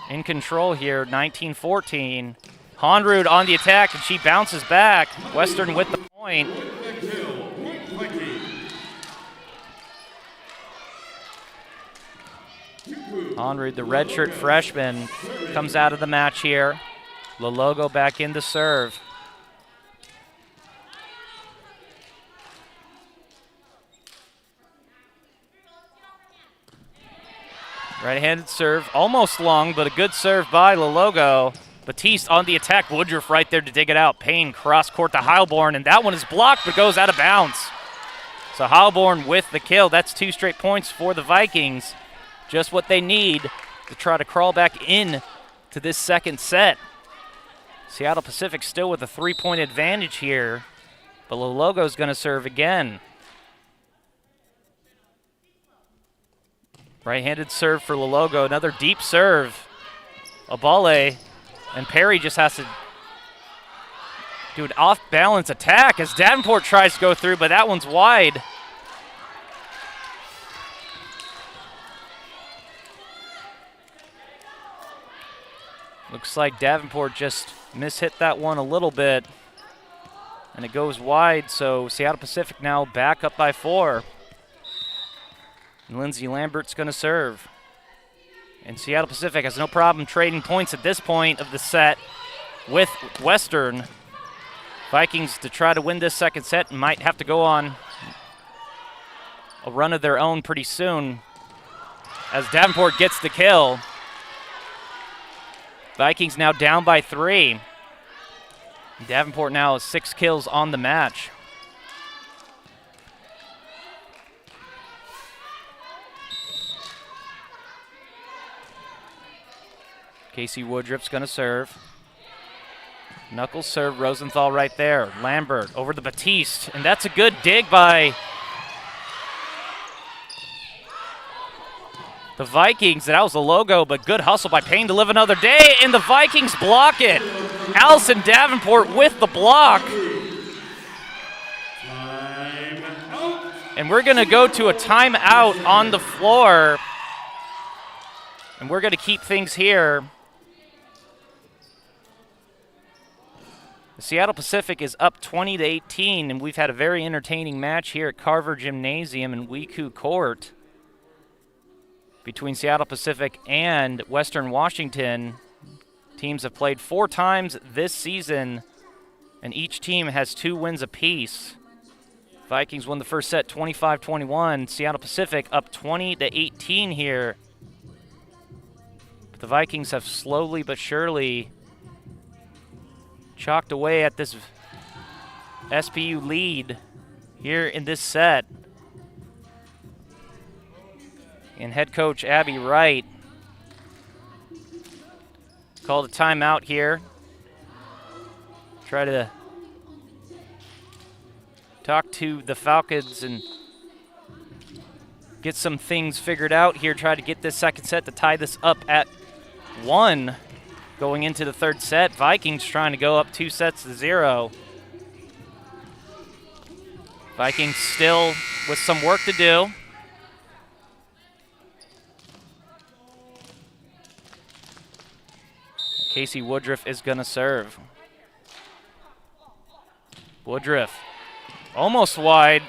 in control here, 19-14. Honrud on the attack, and she bounces back. Western with the point. Honrud, the redshirt freshman, comes out of the match here. Lologo back in to serve. Right-handed serve, almost long, but a good serve by Lologo. Batiste on the attack, Woodruff right there to dig it out. Payne cross-court to Heilborn, and that one is blocked but goes out of bounds. So Heilborn with the kill. That's 2 straight points for the Vikings. Just what they need to try to crawl back in to this second set. Seattle Pacific still with a 3-point advantage here, but Lologo's going to serve again. Right-handed serve for Lologo, another deep serve. Abale, and Perry just has to do an off-balance attack as Davenport tries to go through, but that one's wide. Looks like Davenport just mishit that one a little bit, and it goes wide, so Seattle Pacific now back up by 4. And Lindsay Lambert's going to serve. And Seattle Pacific has no problem trading points at this point of the set with Western. Vikings to try to win this second set and might have to go on a run of their own pretty soon as Davenport gets the kill. Vikings now down by 3. Davenport now has 6 kills on the match. Casey Woodruff's going to serve. Knuckles serve, Rosenthal right there. Lambert over to Batiste, and that's a good dig by the Vikings. That was the logo, but good hustle by Payne to live another day, and the Vikings block it. Allison Davenport with the block. And we're going to go to a timeout on the floor, and we're going to keep things here. Seattle Pacific is up 20-18, and we've had a very entertaining match here at Carver Gymnasium and WECU Court between Seattle Pacific and Western Washington. Teams have played 4 times this season, and each team has 2 wins apiece. Vikings won the first set 25-21. Seattle Pacific up 20-18 here. But the Vikings have slowly but surely chalked away at this SPU lead here in this set. And head coach Abby Wright called a timeout here. Try to talk to the Falcons and get some things figured out here. Try to get this second set to tie this up at 1 going into the third set. Vikings trying to go up 2-0. Vikings still with some work to do. Casey Woodruff is going to serve. Woodruff almost wide.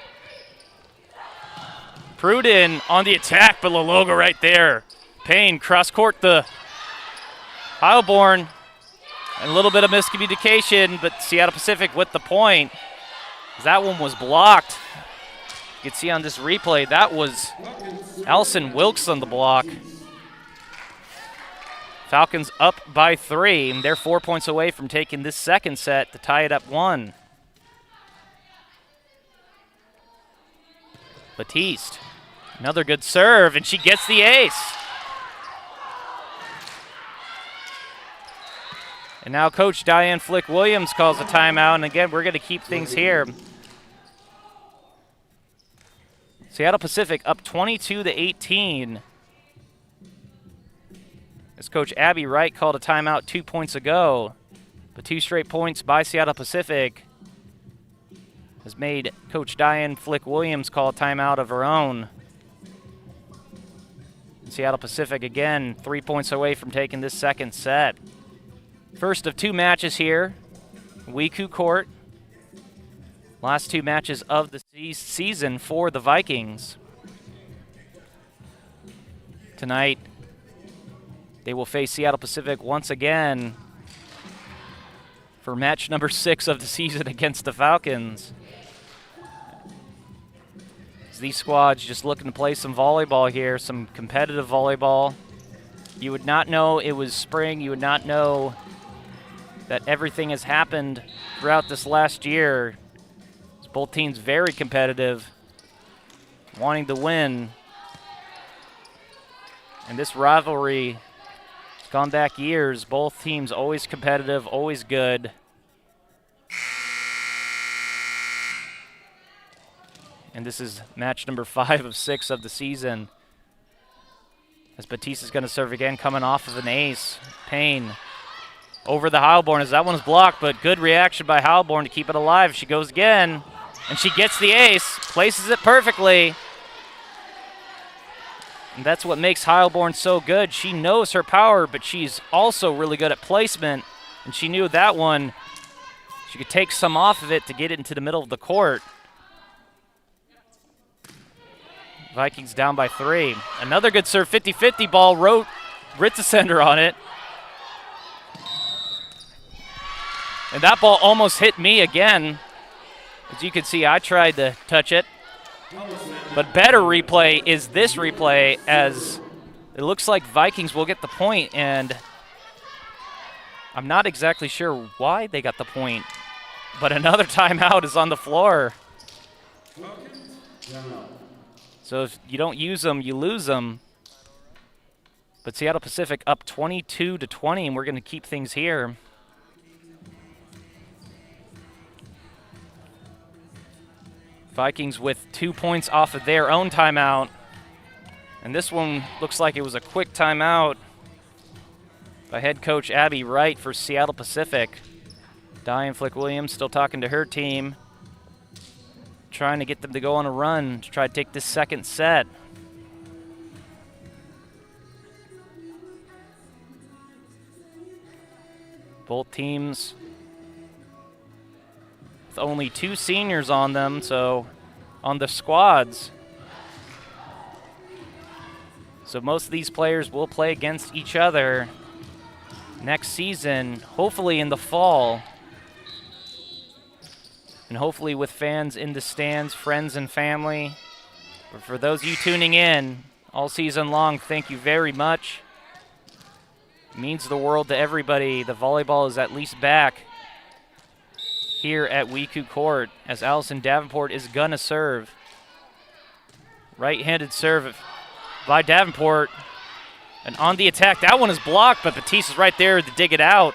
Pruden on the attack, but Laloga right there. Payne cross-court the Heilborn. And a little bit of miscommunication, but Seattle Pacific with the point. That one was blocked. You can see on this replay, that was Allison Wilkes on the block. Falcons up by 3, and they're 4 points away from taking this second set to tie it up 1. Batiste, another good serve, and she gets the ace. And now Coach Diane Flick-Williams calls a timeout, and again, we're going to keep things here. Seattle Pacific up 22-18. As Coach Abby Wright called a timeout 2 points ago, but 2 straight points by Seattle Pacific has made Coach Diane Flick-Williams call a timeout of her own. Seattle Pacific again 3 points away from taking this second set. First of 2 matches here, WECU Court. Last 2 matches of the season for the Vikings. Tonight, they will face Seattle Pacific once again for match number 6 of the season against the Falcons. These squads just looking to play some volleyball here, some competitive volleyball. You would not know it was spring. You would not know that everything has happened throughout this last year. Both teams very competitive, wanting to win. And this rivalry has gone back years. Both teams always competitive, always good. And this is match number 5 of 6 of the season. As Batiste is going to serve again, coming off of an ace. Payne over the Heilborn as that one's blocked, but good reaction by Heilborn to keep it alive. She goes again, and she gets the ace, places it perfectly. And that's what makes Heilborn so good. She knows her power, but she's also really good at placement. And she knew that one, she could take some off of it to get it into the middle of the court. Vikings down by 3. Another good serve, 50-50 ball, wrote Ritzesender on it. And that ball almost hit me again. As you can see, I tried to touch it. But better replay is this replay, as it looks like Vikings will get the point, and I'm not exactly sure why they got the point, but another timeout is on the floor. So if you don't use them, you lose them. But Seattle Pacific up 22-20, and we're going to keep things here. Vikings with 2 points off of their own timeout. And this one looks like it was a quick timeout by head coach Abby Wright for Seattle Pacific. Diane Flick-Williams still talking to her team, trying to get them to go on a run to try to take this second set. Both teams with only 2 seniors on them, so on the squads. So most of these players will play against each other next season, hopefully in the fall. And hopefully with fans in the stands, friends and family. But for those of you tuning in all season long, thank you very much. It means the world to everybody. The volleyball is at least back here at WECU Court as Allison Davenport is gonna serve. Right-handed serve by Davenport. And on the attack, that one is blocked, but Batiste is right there to dig it out.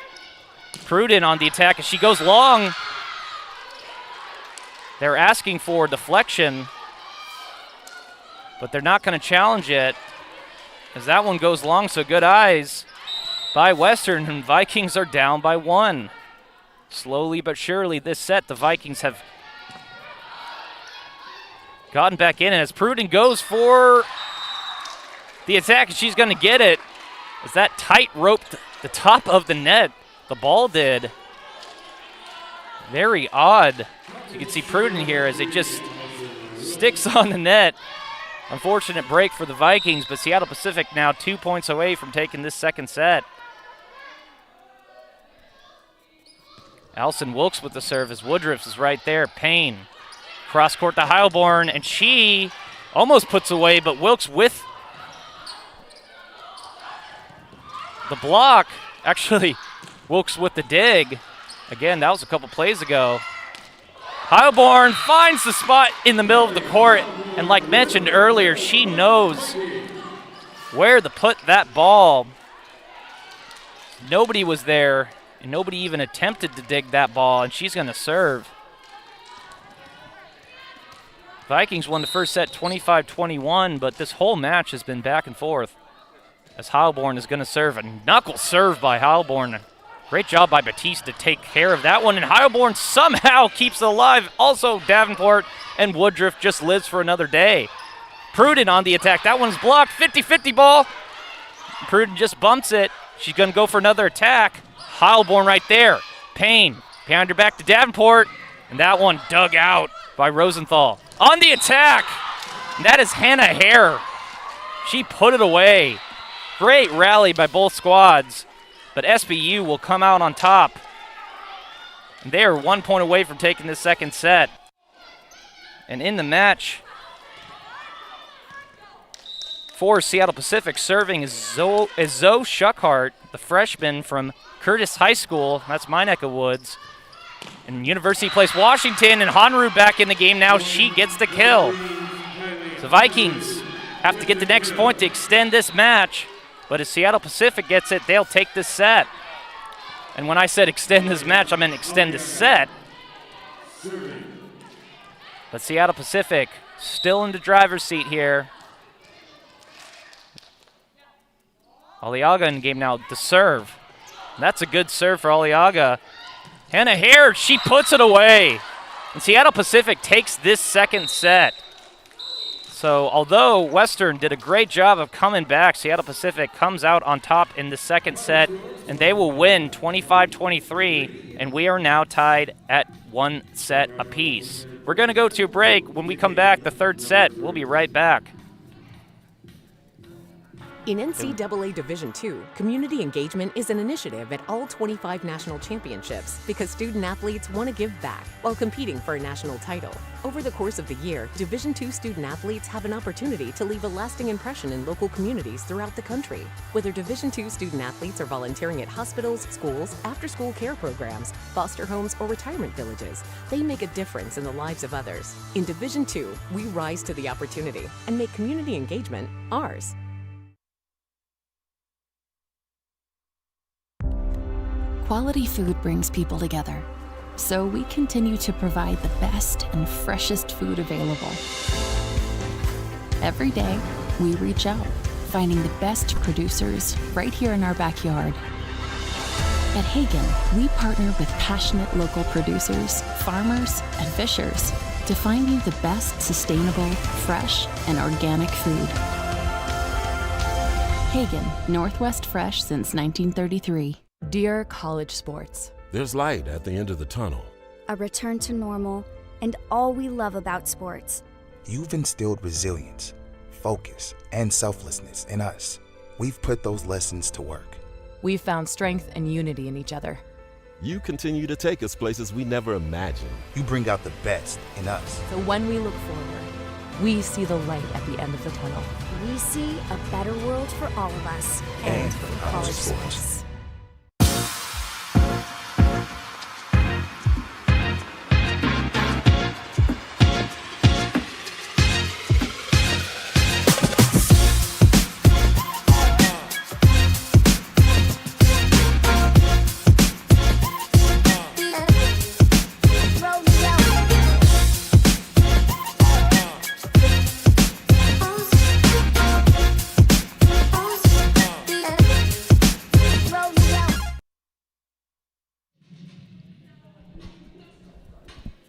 Pruden on the attack as she goes long. They're asking for deflection, but they're not going to challenge it as that one goes long, so good eyes by Western, and Vikings are down by 1. Slowly but surely this set, the Vikings have gotten back in, and as Pruden goes for the attack, she's going to get it. As that tight roped the top of the net, the ball did. Very odd. So you can see Pruden here as it just sticks on the net. Unfortunate break for the Vikings, but Seattle Pacific now 2 points away from taking this second set. Allison Wilkes with the serve as Woodruff is right there. Payne. Cross court to Heilborn, and she almost puts away, but Wilkes with the block. Actually, Wilkes with the dig. Again, that was a couple plays ago. Heilborn finds the spot in the middle of the court, and like mentioned earlier, she knows where to put that ball. Nobody was there, and nobody even attempted to dig that ball, and she's going to serve. Vikings won the first set 25-21, but this whole match has been back and forth as Heilborn is going to serve. A knuckle serve by Heilborn. Great job by Batiste to take care of that one, and Heilborn somehow keeps it alive. Also, Davenport and Woodruff just lives for another day. Pruden on the attack. That one's blocked. 50-50 ball. Pruden just bumps it. She's going to go for another attack. Heilborn right there. Payne behind her back to Davenport, and that one dug out by Rosenthal. On the attack, and that is Hannah Hare. She put it away. Great rally by both squads, but SBU will come out on top. And they are 1 point away from taking this second set. And in the match for Seattle Pacific, serving is Zoe Schuckhart, the freshman from Curtis High School. That's my neck of woods. And University Place Washington, and Hanru back in the game now. She gets the kill. The Vikings have to get the next point to extend this match. But if Seattle Pacific gets it, they'll take this set. And when I said extend this match, I meant extend this set. But Seattle Pacific still in the driver's seat here. Aliaga in the game now to serve. And that's a good serve for Aliaga. Hannah Hare, she puts it away. And Seattle Pacific takes this second set. So although Western did a great job of coming back, Seattle Pacific comes out on top in the second set, and they will win 25-23, and we are now tied at 1 set apiece. We're going to go to a break. When we come back, the third set, we'll be right back. In NCAA Division II, community engagement is an initiative at all 25 national championships because student athletes want to give back while competing for a national title. Over the course of the year, Division II student athletes have an opportunity to leave a lasting impression in local communities throughout the country. Whether Division II student athletes are volunteering at hospitals, schools, after-school care programs, foster homes, or retirement villages, they make a difference in the lives of others. In Division II, we rise to the opportunity and make community engagement ours. Quality food brings people together, so we continue to provide the best and freshest food available. Every day, we reach out, finding the best producers right here in our backyard. At Hagen, we partner with passionate local producers, farmers, and fishers to find you the best sustainable, fresh, and organic food. Hagen, Northwest Fresh since 1933. Dear college sports, There's light at the end of the tunnel. a return to normal, and all we love about sports. You've instilled resilience, focus, and selflessness in us. We've put those lessons to work. We've found strength and unity in each other. You continue to take us places we never imagined. You bring out the best in us. So when we look forward, we see the light at the end of the tunnel. We see a better world for all of us and for college sports.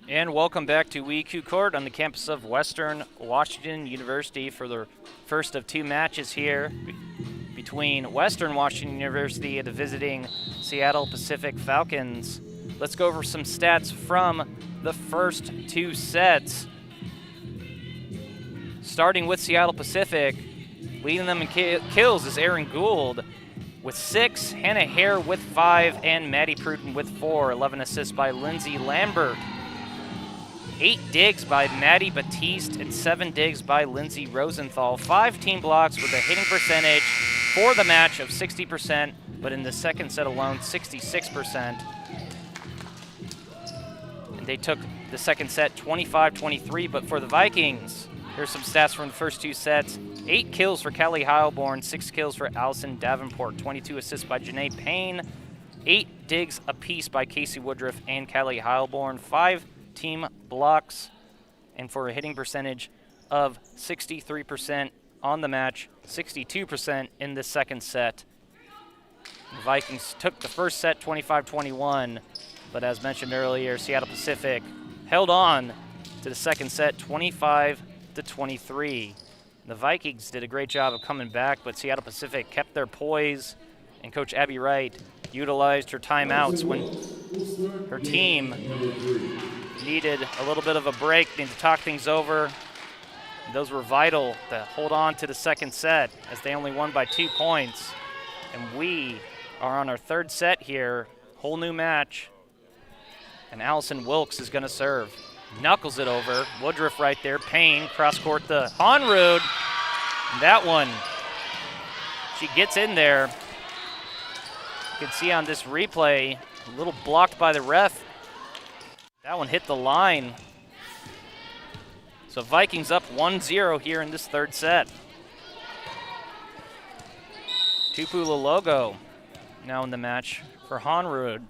And welcome back to WECU Court on the campus of Western Washington University for the first of two matches here between Western Washington University and the visiting Seattle Pacific Falcons. Let's go over some stats from the first two sets. Starting with Seattle Pacific, leading them in kills is Aaron Gould with 6, Hannah Hare with 5, and Maddie Pruden with 4. 11 assists by Lindsay Lambert. 8 digs by Maddie Batiste and 7 digs by Lindsay Rosenthal. 5 team blocks with a hitting percentage for the match of 60%, but in the second set alone, 66%. And they took the second set 25-23, but for the Vikings, here's some stats from the first two sets. 8 kills for Callie Heilborn, 6 kills for Allison Davenport, 22 assists by Janae Payne, 8 digs apiece by Casey Woodruff and Callie Heilborn, 5 team blocks, and for a hitting percentage of 63% on the match, 62% in the second set. The Vikings took the first set 25-21, but as mentioned earlier, Seattle Pacific held on to the second set 25-23. The Vikings did a great job of coming back, but Seattle Pacific kept their poise, and Coach Abby Wright utilized her timeouts when her team needed a little bit of a break, needed to talk things over. Those were vital to hold on to the second set as they only won by 2 points. And we are on our third set here, whole new match. And Allison Wilkes is gonna serve. Knuckles it over, Woodruff right there, Payne, cross court to Honrud. And that one, she gets in there. You can see on this replay, a little blocked by the ref. That one hit the line. So Vikings up 1-0 here in this third set. Tupu Lalogo now in the match for Honrud.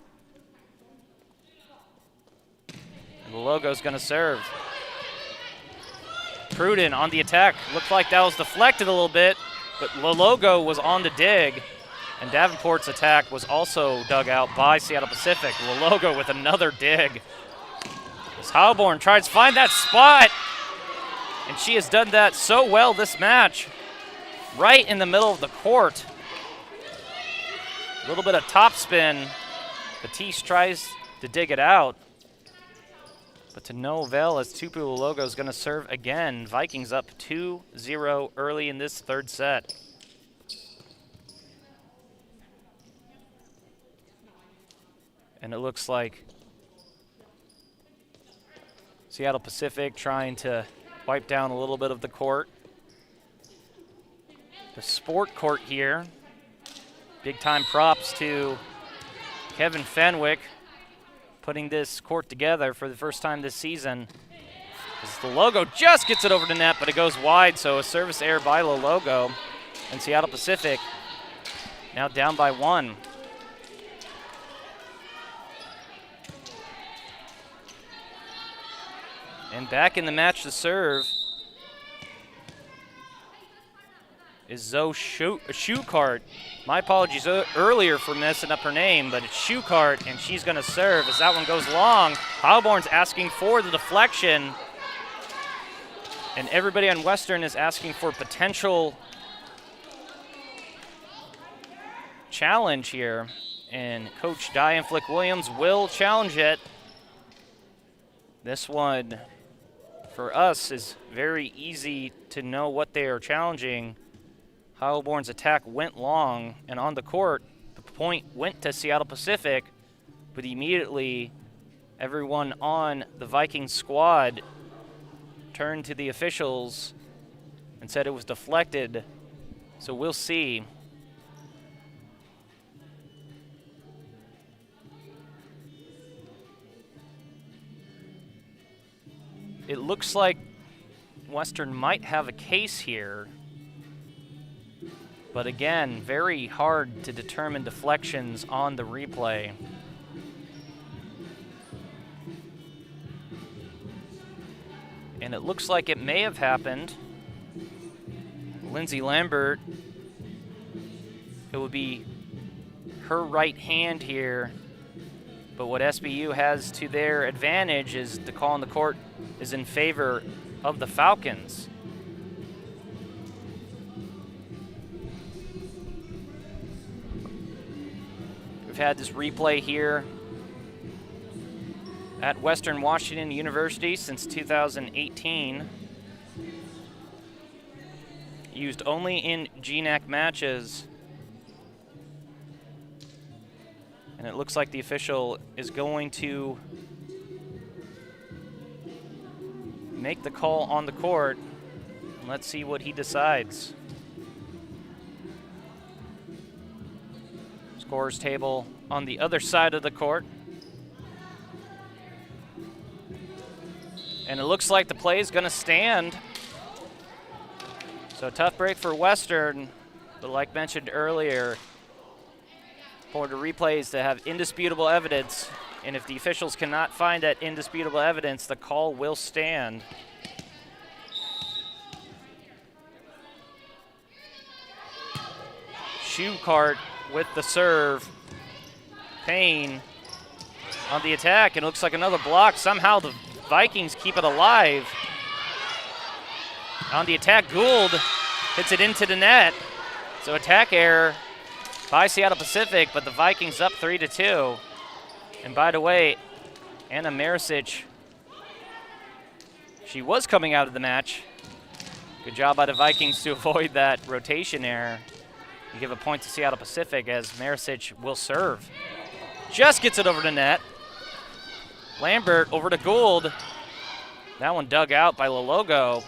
And Lalogo's gonna serve. Pruden on the attack. Looked like that was deflected a little bit, but Lalogo was on the dig. And Davenport's attack was also dug out by Seattle Pacific. Lalogo with another dig. As Heilborn tries to find that spot, and she has done that so well this match. Right in the middle of the court. A little bit of topspin. Batiste tries to dig it out, but to no avail as Tupu Lalogo is going to serve again. Vikings up 2-0 early in this third set. And it looks like Seattle Pacific trying to wipe down a little bit of the court. The sport court here. Big time props to Kevin Fenwick putting this court together for the first time this season. As the Logo just gets it over the net, but it goes wide, so a service error by Logo. And Seattle Pacific now down by 1. And back in the match to serve is Zoe Schuchart. My apologies earlier for messing up her name, but it's Schuchart, and she's going to serve as that one goes long. Heilborn's asking for the deflection, and everybody on Western is asking for potential challenge here. And Coach Diane Flick-Williams will challenge it. This one, for us, is very easy to know what they are challenging. Heilborn's attack went long, and on the court, the point went to Seattle Pacific, but immediately everyone on the Vikings squad turned to the officials and said it was deflected. So we'll see. It looks like Western might have a case here. But again, very hard to determine deflections on the replay. And it looks like it may have happened. Lindsay Lambert, it would be her right hand here. But what SBU has to their advantage is the call on the court is in favor of the Falcons. We've had this replay here at Western Washington University since 2018. Used only in GNAC matches. And it looks like the official is going to make the call on the court. Let's see what he decides. Scorers table on the other side of the court. And it looks like the play is going to stand. So tough break for Western, but like mentioned earlier, for the replays to have indisputable evidence, and if the officials cannot find that indisputable evidence, the call will stand. Schuchart with the serve. Payne on the attack, and it looks like another block. Somehow the Vikings keep it alive. On the attack, Gould hits it into the net. So attack error by Seattle Pacific, but the Vikings up 3-2. And by the way, Anna Maricic, she was coming out of the match. Good job by the Vikings to avoid that rotation error. And give a point to Seattle Pacific as Maricic will serve. Just gets it over the net. Lambert over to Gould. That one dug out by Lalogo.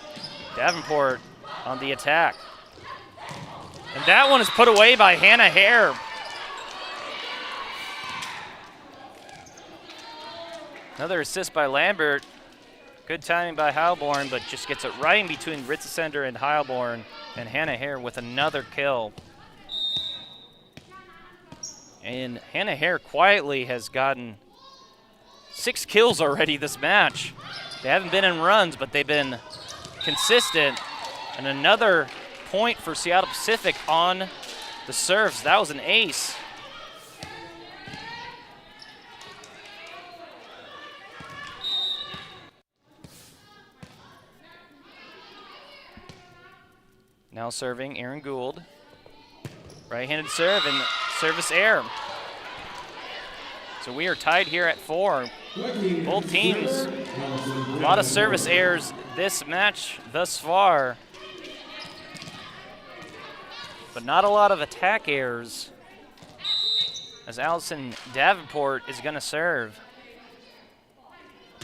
Davenport on the attack. And that one is put away by Hannah Hare. Another assist by Lambert. Good timing by Heilborn, but just gets it right in between Ritzesender and Heilborn. And Hannah Hare with another kill. And Hannah Hare quietly has gotten 6 kills already this match. They haven't been in runs, but they've been consistent. And another point for Seattle Pacific on the serves. That was an ace. Now serving Aaron Gould. Right-handed serve and service error. So we are tied here at 4. Both teams, a lot of service errors this match thus far, but not a lot of attack errors as Allison Davenport is going to serve.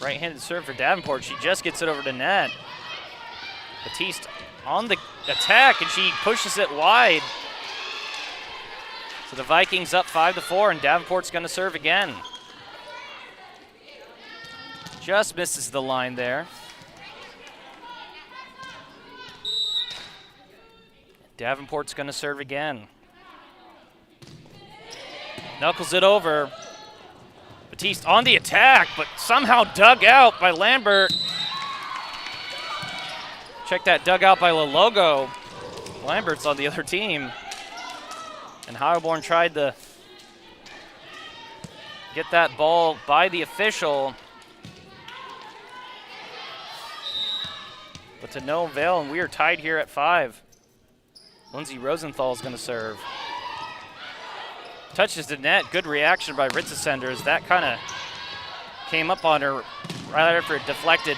Right-handed serve for Davenport. She just gets it over the net. Batiste on the attack, and she pushes it wide. So the Vikings up 5-4, and Davenport's going to serve again. Just misses the line there. Davenport's going to serve again. Knuckles it over. Batiste on the attack, but somehow dug out by Lambert. Check that, dug out by Lalogo. Lambert's on the other team. And Heilborn tried to get that ball by the official, but to no avail, and we are tied here at 5. Lindsay Rosenthal is going to serve. Touches the net. Good reaction by Ritzesender as that kind of came up on her right after it deflected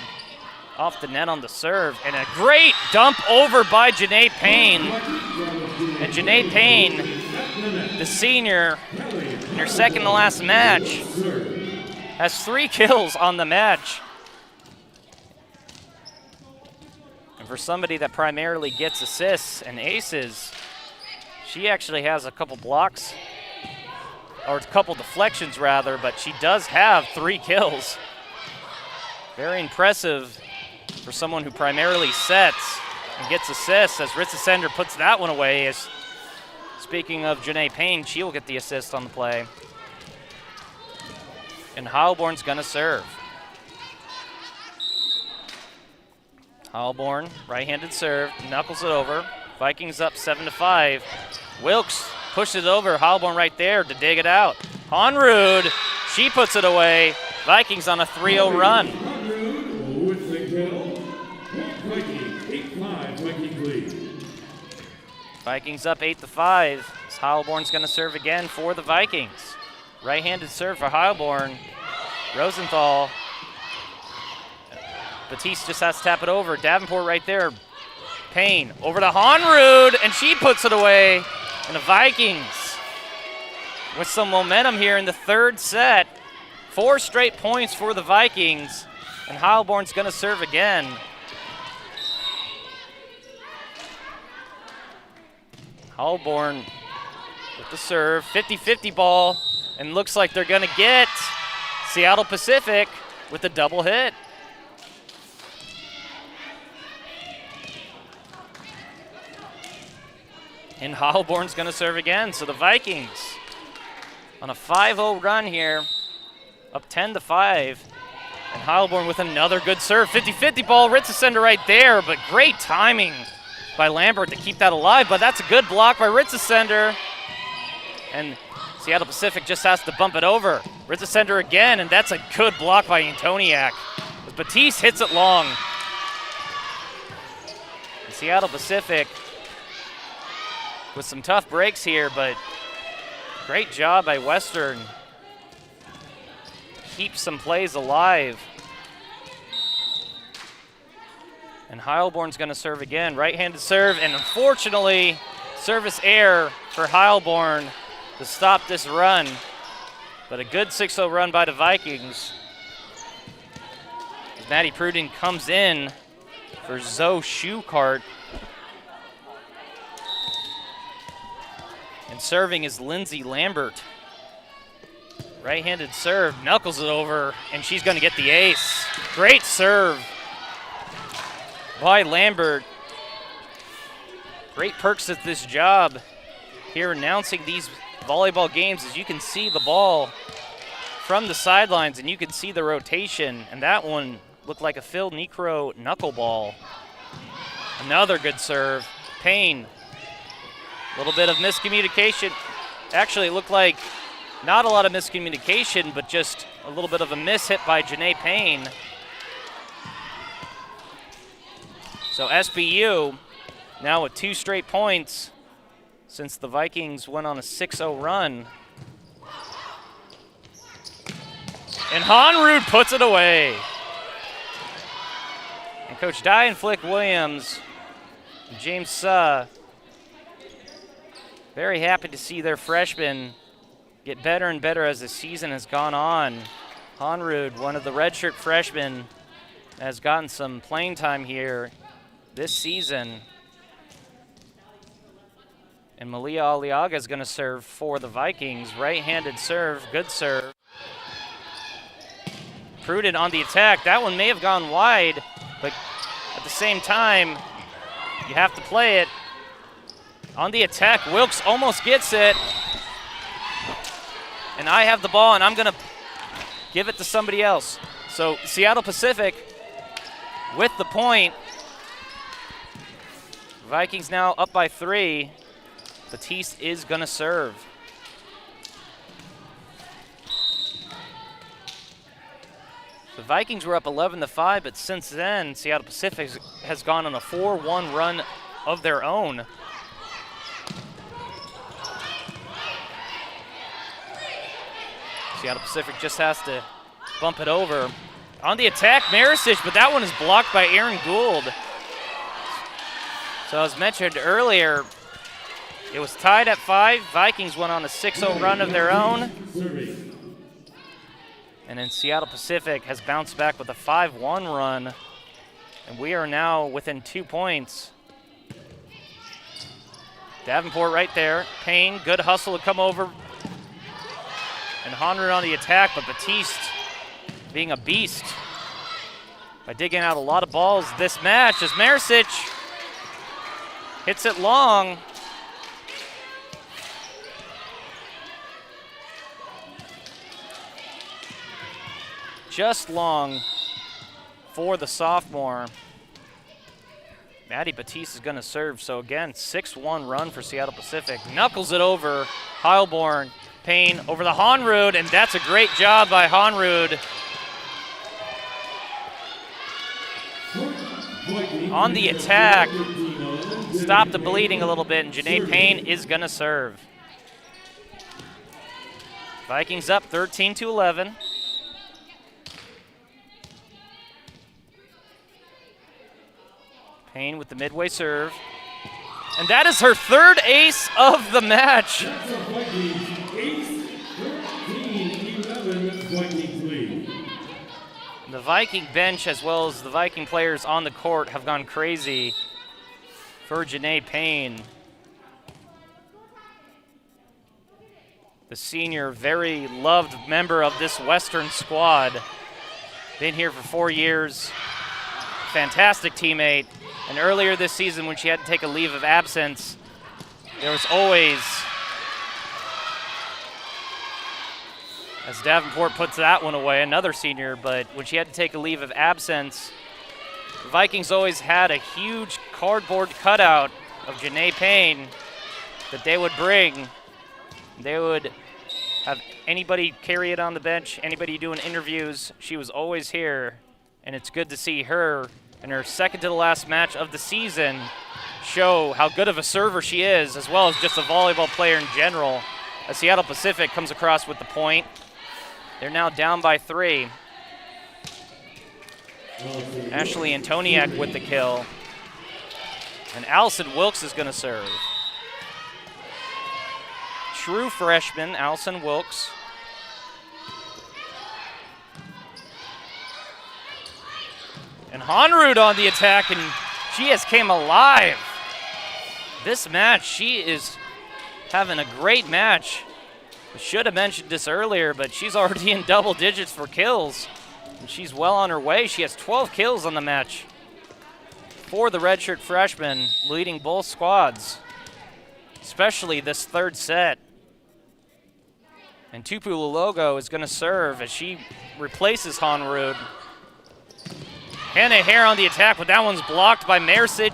off the net on the serve. And a great dump over by Janae Payne. And Janae Payne, the senior, in her second to last match, has 3 kills on the match. And for somebody that primarily gets assists and aces, she actually has a couple blocks, or a couple deflections rather, but she does have 3 kills. Very impressive for someone who primarily sets and gets assists, as Ritzesender puts that one away. As speaking of Janae Payne, she will get the assist on the play. And Heilborn's gonna serve. Heilborn, right-handed serve, knuckles it over. Vikings up 7-5. Wilkes pushes it over. Heilborn right there to dig it out. Honrud, she puts it away. Vikings on a 3-0 run. With the kill, Vikings 8-5 Vikings lead. Vikings up 8-5. Heilborn's gonna serve again for the Vikings. Right-handed serve for Heilborn. Rosenthal. Batiste just has to tap it over. Davenport right there. Payne over to Honrud, and she puts it away. And the Vikings with some momentum here in the third set. 4 straight points for the Vikings, and Heilborn's gonna serve again. Heilborn with the serve, 50-50 ball, and looks like they're gonna get Seattle Pacific with a double hit. And Heilborn's gonna serve again, so the Vikings on a 5-0 run here, up 10-5. And Heilborn with another good serve, 50-50 ball, Ritzesender right there, but great timing by Lambert to keep that alive, but that's a good block by Ritzesender. And Seattle Pacific just has to bump it over. Ritzesender again, and that's a good block by Antoniak. As Batiste hits it long. And Seattle Pacific with some tough breaks here, but great job by Western. Keep some plays alive. And Heilborn's gonna serve again. Right-handed serve, and unfortunately, service error for Heilborn to stop this run. But a good 6-0 run by the Vikings. As Maddie Pruden comes in for Zoe Schuchart. And serving is Lindsay Lambert. Right-handed serve, knuckles it over, and she's gonna get the ace. Great serve by Lambert. Great perks at this job here announcing these volleyball games, as you can see the ball from the sidelines and you can see the rotation, and that one looked like a Phil Necro knuckleball. Another good serve. Payne. A little bit of miscommunication. Actually, it looked like not a lot of miscommunication, but just a little bit of a miss hit by Janae Payne. So SBU now with 2 straight points since the Vikings went on a 6-0 run. And Honrud puts it away. And Coach Diane Flick-Williams and James Suh very happy to see their freshmen get better and better as the season has gone on. Honrud, one of the redshirt freshmen, has gotten some playing time here this season. And Malia Aliaga is going to serve for the Vikings. Right-handed serve, good serve. Pruden on the attack. That one may have gone wide, but at the same time, you have to play it. On the attack, Wilkes almost gets it. And I have the ball, and I'm going to give it to somebody else. So Seattle Pacific with the point. Vikings now up by 3. Batiste is going to serve. The Vikings were up 11-5, but since then, Seattle Pacific has gone on a 4-1 run of their own. Seattle Pacific just has to bump it over. On the attack, Marisic, but that one is blocked by Aaron Gould. So as mentioned earlier, it was tied at 5. Vikings went on a 6-0 run of their own. And then Seattle Pacific has bounced back with a 5-1 run. And we are now within 2 points. Davenport right there. Payne, good hustle to come over. And Honrud on the attack, but Batiste being a beast by digging out a lot of balls this match as Marisic hits it long. Just long for the sophomore. Maddie Batiste is going to serve. So again, 6-1 run for Seattle Pacific. Knuckles it over. Heilborn, Payne over the Honrud, and that's a great job by Honrud. On the attack, stop the bleeding a little bit, and Janae Payne is going to serve. Vikings up 13-11. Payne with the midway serve. And that is her third ace of the match. The Viking bench, as well as the Viking players on the court, have gone crazy for Janae Payne. The senior, very loved member of this Western squad. Been here for 4 years. Fantastic teammate. And earlier this season, when she had to take a leave of absence, there was always, as Davenport puts that one away, another senior, but when she had to take a leave of absence, the Vikings always had a huge cardboard cutout of Janae Payne that they would bring. They would have anybody carry it on the bench, anybody doing interviews. She was always here, and it's good to see her in her second to the last match of the season show how good of a server she is, as well as just a volleyball player in general. As Seattle Pacific comes across with the point. They're now down by 3. Ashley Antoniak with the kill. And Allison Wilkes is going to serve. True freshman, Allison Wilkes. And Honrud on the attack, and she has came alive. This match, she is having a great match. I should have mentioned this earlier, but she's already in double digits for kills. And she's well on her way. She has 12 kills on the match for the redshirt freshman, leading both squads, especially this third set. And Tupu Lulogo is going to serve as she replaces Honrud. Hannah Hare on the attack, but that one's blocked by Marisic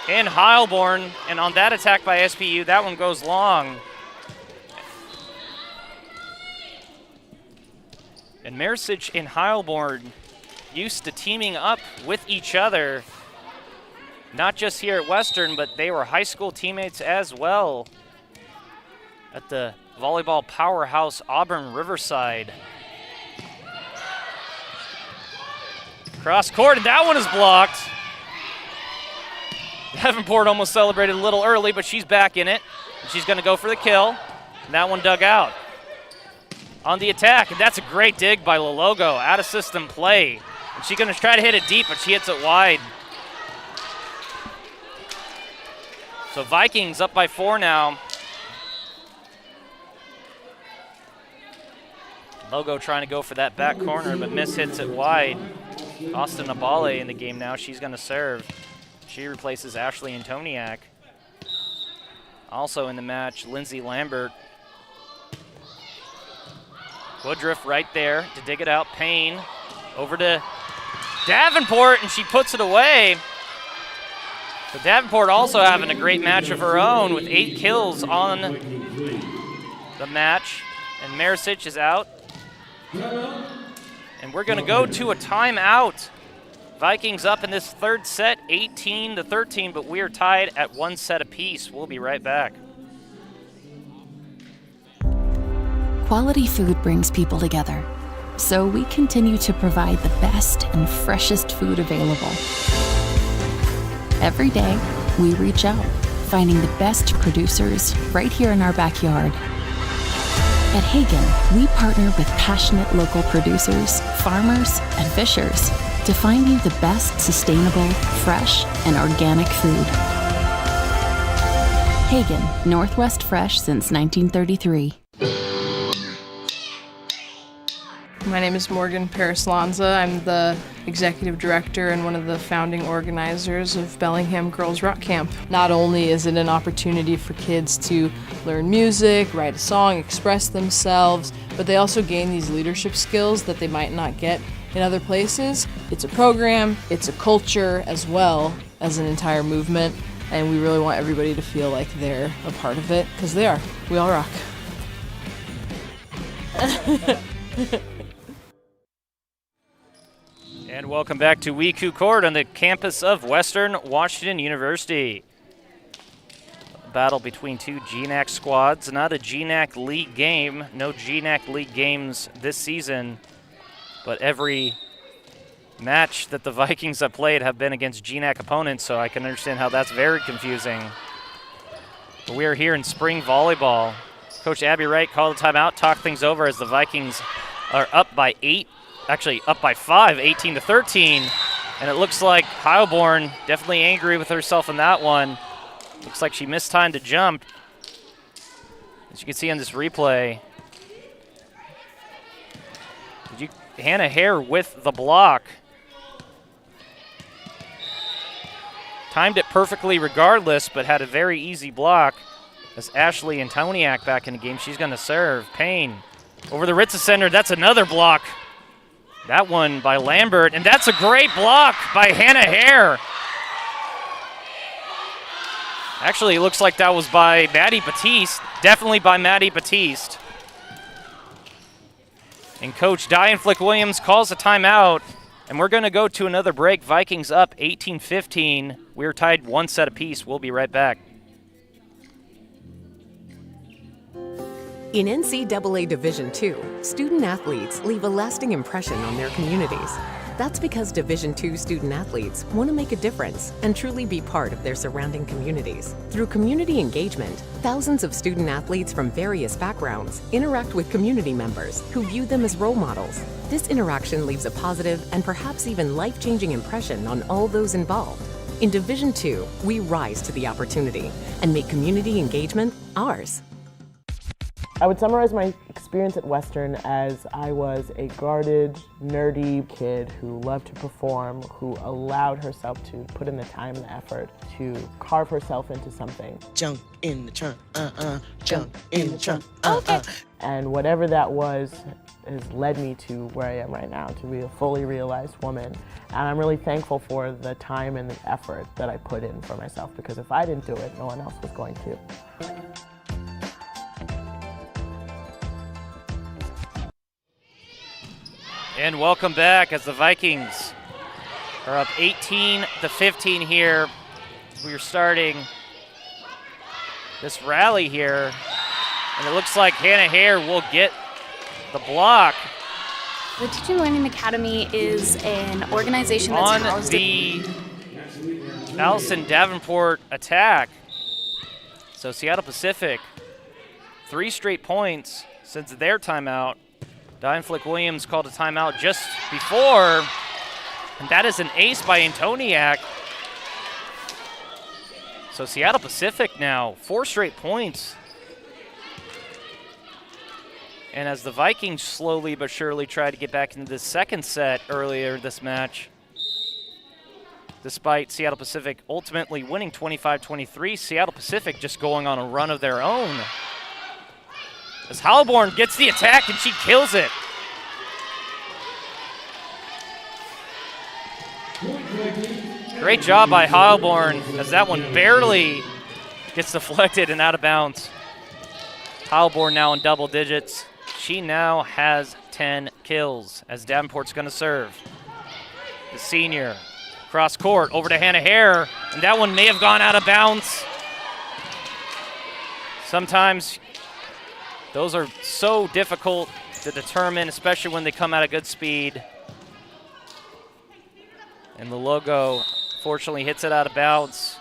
and Heilborn. And on that attack by SPU, that one goes long. And Marisic and Heilborn used to teaming up with each other, not just here at Western, but they were high school teammates as well at the volleyball powerhouse Auburn Riverside. Cross court, and that one is blocked. Davenport almost celebrated a little early, but she's back in it. And she's going to go for the kill. And that one dug out. On the attack, and that's a great dig by Lulogo. Out of system play. And she's going to try to hit it deep, but she hits it wide. So Vikings up by 4 now. Logo trying to go for that back corner, but miss hits it wide. Austin Abale in the game now. She's going to serve. She replaces Ashley Antoniak. Also in the match, Lindsay Lambert. Woodruff right there to dig it out. Payne over to Davenport, and she puts it away. But Davenport also having a great match of her own with 8 kills on the match. And Marisic is out. And we're going to go to a timeout. Vikings up in this third set, 18-13, but we are tied at 1 set apiece. We'll be right back. Quality food brings people together. So we continue to provide the best and freshest food available. Every day, we reach out, finding the best producers right here in our backyard. At Hagen, we partner with passionate local producers, farmers, and fishers to find you the best sustainable, fresh, and organic food. Hagen, Northwest Fresh since 1933. My name is Morgan Paris-Lanza. I'm the executive director and one of the founding organizers of Bellingham Girls Rock Camp. Not only is it an opportunity for kids to learn music, write a song, express themselves, but they also gain these leadership skills that they might not get in other places. It's a program, it's a culture as well as an entire movement, and we really want everybody to feel like they're a part of it, because they are. We all rock. And welcome back to WECU Court on the campus of Western Washington University. A battle between two GNAC squads, not a GNAC League game. No GNAC League games this season, but every match that the Vikings have played have been against GNAC opponents, so I can understand how that's very confusing. But we are here in spring volleyball. Coach Abby Wright called a timeout, talked things over as the Vikings are up by 8. Actually up by 5, 18-13, and it looks like Heilborn definitely angry with herself in that one. Looks like she missed time to jump. As you can see on this replay, Hannah Hare with the block. Timed it perfectly regardless, but had a very easy block. As Ashley Antoniak back in the game, she's going to serve. Payne over the Ritza Center, that's another block. That one by Lambert, and that's a great block by Hannah Hare. Actually, it looks like that was by Maddie Batiste, definitely by Maddie Batiste. And Coach Diane Flick-Williams calls a timeout, and we're going to go to another break. Vikings up 18-15. We're tied one set apiece. We'll be right back. In NCAA Division II, student athletes leave a lasting impression on their communities. That's because Division II student athletes want to make a difference and truly be part of their surrounding communities. Through community engagement, thousands of student athletes from various backgrounds interact with community members who view them as role models. This interaction leaves a positive and perhaps even life-changing impression on all those involved. In Division II, we rise to the opportunity and make community engagement ours. I would summarize my experience at Western as I was a guarded, nerdy kid who loved to perform, who allowed herself to put in the time and the effort to carve herself into something. Jump in the trunk, jump in the trunk, Okay. And whatever that was has led me to where I am right now, to be a fully realized woman. And I'm really thankful for the time and the effort that I put in for myself, because if I didn't do it, no one else was going to. And welcome back as the Vikings are up 18-15 here. We're starting this rally here, and it looks like Hannah Hare will get the block. The Teaching and Learning Academy is an organization that's on housed the Allison Davenport attack. So Seattle Pacific, 3 straight points since their timeout. Diane Flick-Williams called a timeout just before, and that is an ace by Antoniak. So Seattle Pacific now, 4 straight points. And as the Vikings slowly but surely try to get back into the second set earlier this match, despite Seattle Pacific ultimately winning 25-23, Seattle Pacific just going on a run of their own. As Heilborn gets the attack and she kills it. Great job by Heilborn as that one barely gets deflected and out of bounds. Heilborn now in double digits. She now has 10 kills as Davenport's going to serve. The senior cross court over to Hannah Hare, and that one may have gone out of bounds. Sometimes Those are so difficult to determine, especially when they come at a good speed. And the logo, fortunately, hits it out of bounds.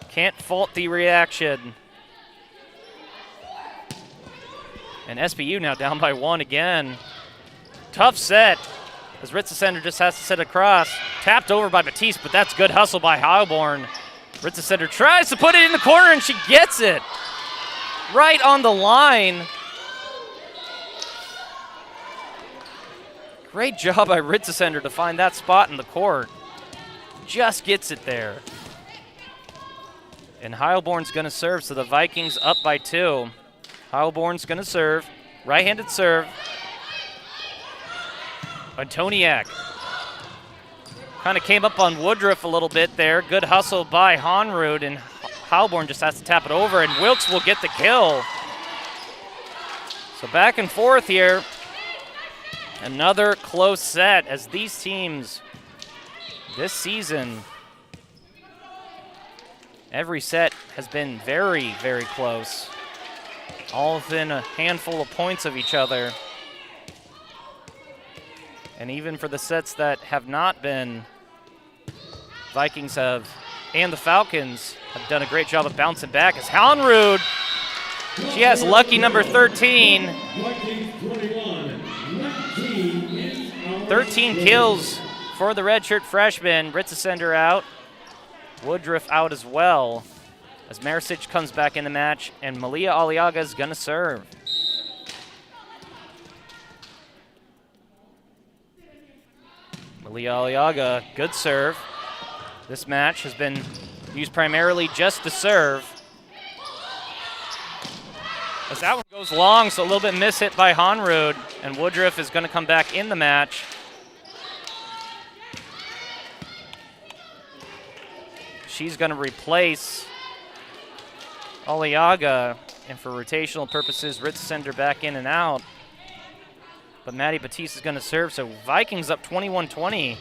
Can't fault the reaction. And SPU now down by 1 again. Tough set, as Ritzesender just has to set across. Tapped over by Batiste, but that's good hustle by Heilborn. Ritzesender tries to put it in the corner, and she gets it. Right on the line. Great job by Ritzesender to find that spot in the court. Just gets it there. And Heilborn's going to serve, so the Vikings up by 2. Heilborn's going to serve. Right-handed serve. Antoniak kind of came up on Woodruff a little bit there. Good hustle by Honrud, and Heilborn just has to tap it over, and Wilkes will get the kill. So back and forth here. Another close set, as these teams this season, every set has been very, very close. All within a handful of points of each other. And even for the sets that have not been, Vikings have, and the Falcons have done a great job of bouncing back. As Honrud, she has lucky number 13. 13 kills for the redshirt freshman. Ritzesender out. Woodruff out as well. As Maricic comes back in the match, and Malia Aliaga is going to serve. Malia Aliaga, good serve. This match has been used primarily just to serve. As that one goes long, so a little bit miss-hit by Honrud, and Woodruff is going to come back in the match. She's going to replace Aliaga, and for rotational purposes, Ritzesender back in and out. But Maddie Batiste is going to serve, so Vikings up 21-20.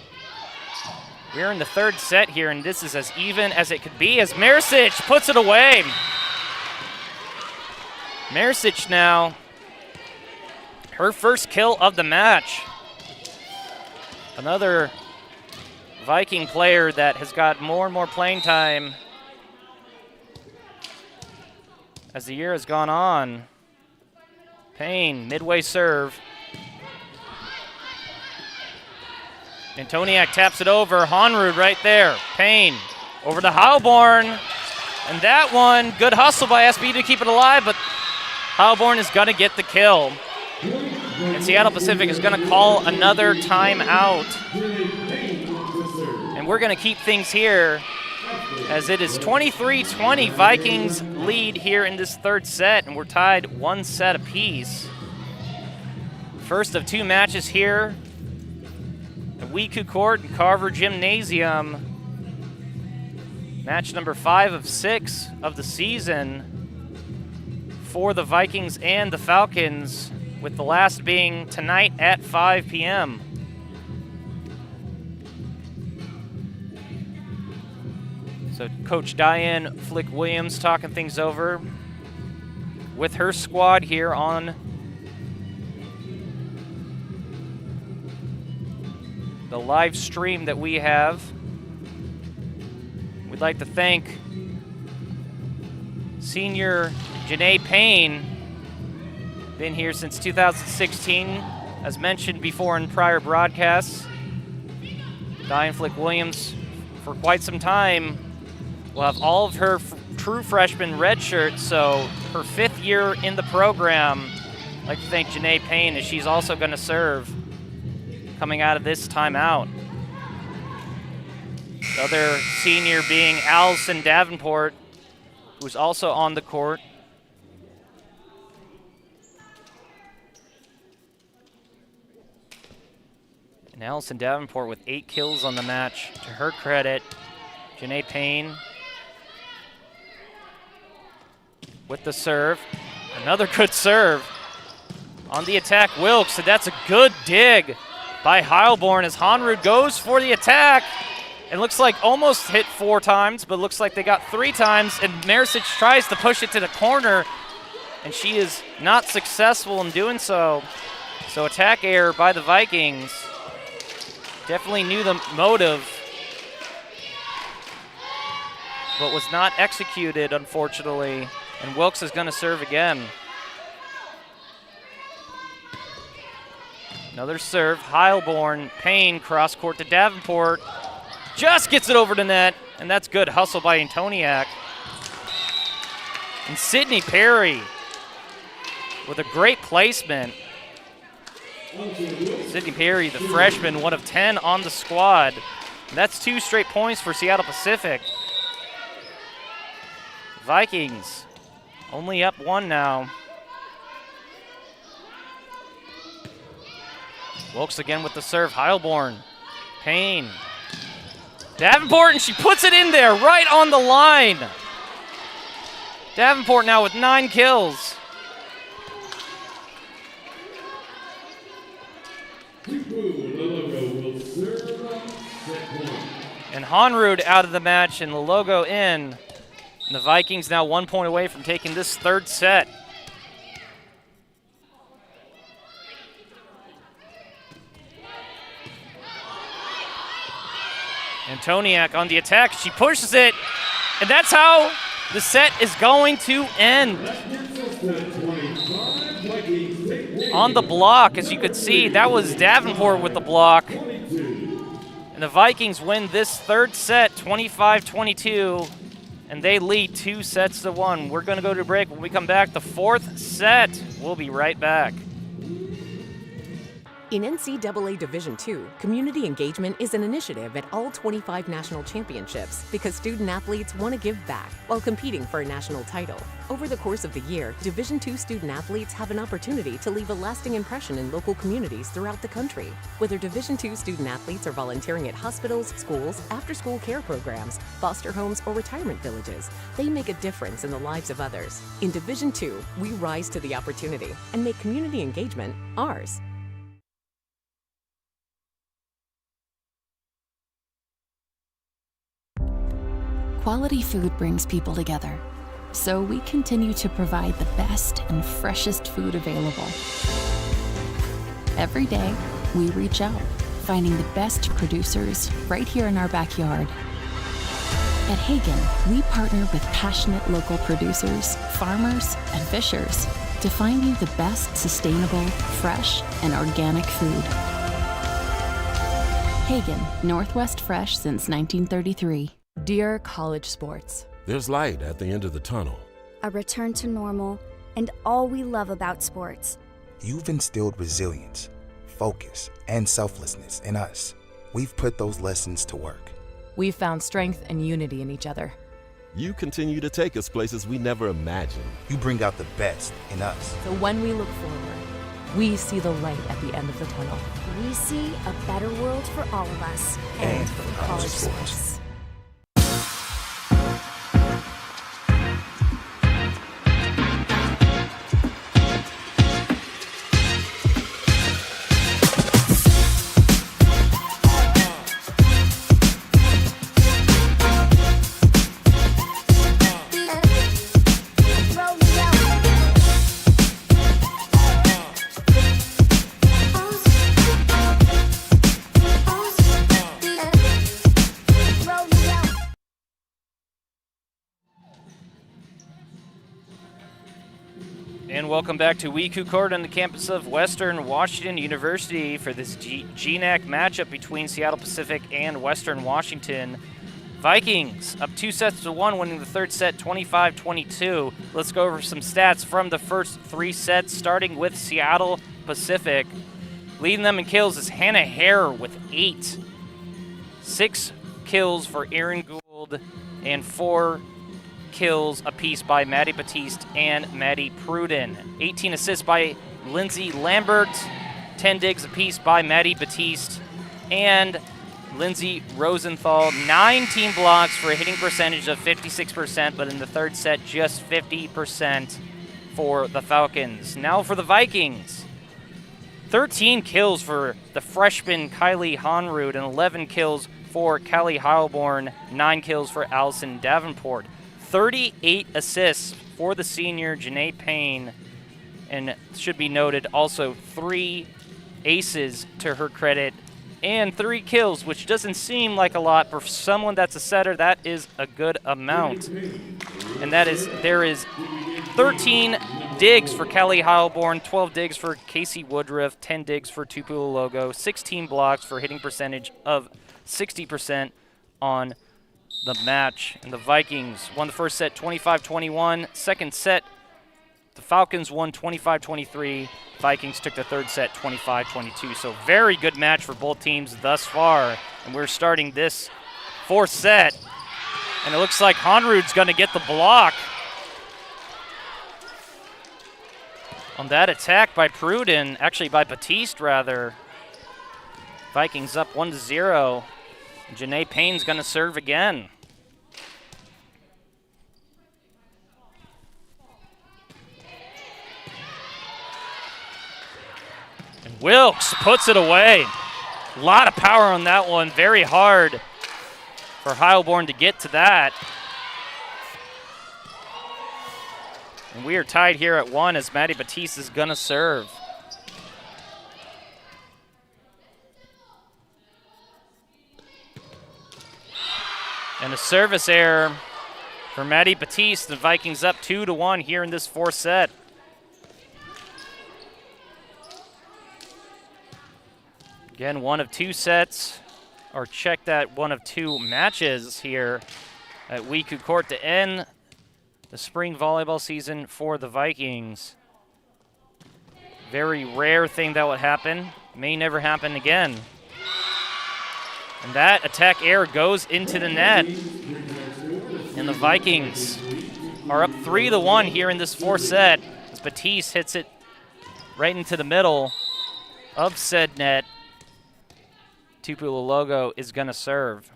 We're in the third set here, and this is as even as it could be, as Maricic puts it away. Maricic now, her first kill of the match. Another Viking player that has got more and more playing time as the year has gone on. Payne, midway serve. Antoniak taps it over. Honrud right there. Payne over to Heilborn. And that one, good hustle by SB to keep it alive, but Heilborn is going to get the kill. And Seattle Pacific is going to call another timeout. And we're going to keep things here as it is 23-20. Vikings lead here in this third set, and we're tied 1 set apiece. First of 2 matches here at WECU Court and Carver Gymnasium. Match number 5 of 6 of the season for the Vikings and the Falcons, with the last being tonight at 5 p.m. So Coach Diane Flick-Williams talking things over with her squad here on the live stream that we have. We'd like to thank senior Janae Payne, been here since 2016, as mentioned before in prior broadcasts. Diane Flick-Williams, for quite some time, will have all of her true freshman redshirts, so her 5th year in the program. I'd like to thank Janae Payne, as she's also going to serve coming out of this timeout. The other senior being Allison Davenport, who's also on the court. And Allison Davenport with 8 kills on the match. To her credit, Janae Payne with the serve. Another good serve. On the attack, Wilkes, and that's a good dig by Heilborn as Honrud goes for the attack. It looks like almost hit 4 times, but looks like they got 3 times, and Maricic tries to push it to the corner. and she is not successful in doing so. So attack error by the Vikings. Definitely knew the motive, but was not executed, unfortunately. And Wilkes is going to serve again. Another serve. Heilborn, Payne, cross court to Davenport. Just gets it over the net, and that's good hustle by Antoniak. And Sydney Perry with a great placement. Sydney Perry, the freshman, 1 of 10 on the squad. And that's 2 straight points for Seattle Pacific. Vikings only up 1 now. Wilkes again with the serve. Heilborn, Payne, Davenport, and she puts it in there right on the line. Davenport now with 9 kills. And Honrud out of the match and Lalogo in. And the Vikings now 1 point away from taking this 3rd set. Antoniak on the attack. She pushes it, and that's how the set is going to end. On the block, as you could see, that was Davenport with the block. And the Vikings win this 3rd set, 25-22, and they lead 2 sets to 1. We're going to go to break. When we come back, the 4th set. We'll be right back. In NCAA Division II, community engagement is an initiative at all 25 national championships because student-athletes want to give back while competing for a national title. Over the course of the year, Division II student-athletes have an opportunity to leave a lasting impression in local communities throughout the country. Whether Division II student-athletes are volunteering at hospitals, schools, after-school care programs, foster homes, or retirement villages, they make a difference in the lives of others. In Division II, we rise to the opportunity and make community engagement ours. Quality food brings people together, so we continue to provide the best and freshest food available. Every day, we reach out, finding the best producers right here in our backyard. At Hagen, we partner with passionate local producers, farmers, and fishers to find you the best sustainable, fresh, and organic food. Hagen, Northwest Fresh since 1933. Dear college sports, There's light at the end of the tunnel. A return to normal, and all we love about sports. You've instilled resilience, focus, and selflessness in us. We've put those lessons to work. we've found strength and unity in each other. You continue to take us places we never imagined. You bring out the best in us. So when we look forward, we see the light at the end of the tunnel. We see a better world for all of us and for college sports. And welcome back to WECU Court on the campus of Western Washington University for this GNAC matchup between Seattle Pacific and Western Washington. Vikings up 2-1, winning the third set 25-22. Let's go over some stats from the first 3 sets, starting with Seattle Pacific. Leading them in kills is Hannah Hare with 8. 6 kills for Erin Gould and 4 kills apiece by Maddie Batiste and Maddie Pruden. 18 assists by Lindsay Lambert, 10 digs apiece by Maddie Batiste and Lindsay Rosenthal. 9 team blocks for a hitting percentage of 56%, but in the third set, just 50% for the Falcons. Now for the Vikings. 13 kills for the freshman Kylie Honrud and 11 kills for Callie Heilborn, 9 kills for Allison Davenport. 38 assists for the senior, Janae Payne. And should be noted also 3 aces to her credit and 3 kills, which doesn't seem like a lot, but for someone that's a setter, that is a good amount. And there is 13 digs for Kelly Heilborn, 12 digs for Casey Woodruff, 10 digs for Tupelo Logo, 16 blocks for hitting percentage of 60% on the match. And the Vikings won the first set 25-21. Second set, the Falcons won 25-23. Vikings took the third set 25-22. So very good match for both teams thus far. And we're starting this fourth set. And it looks like Honrud's going to get the block on that attack by Pruden, actually by Batiste rather. Vikings up 1-0. Janae Payne's going to serve again. And Wilkes puts it away. A lot of power on that one. Very hard for Heilborn to get to that. And we are tied here at 1 as Maddie Batiste is going to serve. And a service error for Maddie Batiste. The Vikings up 2-1 here in this fourth set. Again, one of 2 sets, or check that, one of 2 matches here at WECU Court to end the spring volleyball season for the Vikings. Very rare thing that would happen. May never happen again. And that attack error goes into the net. And the Vikings are up 3-1 here in this fourth set as Batiste hits it right into the middle of said net. Tupelo Logo is going to serve.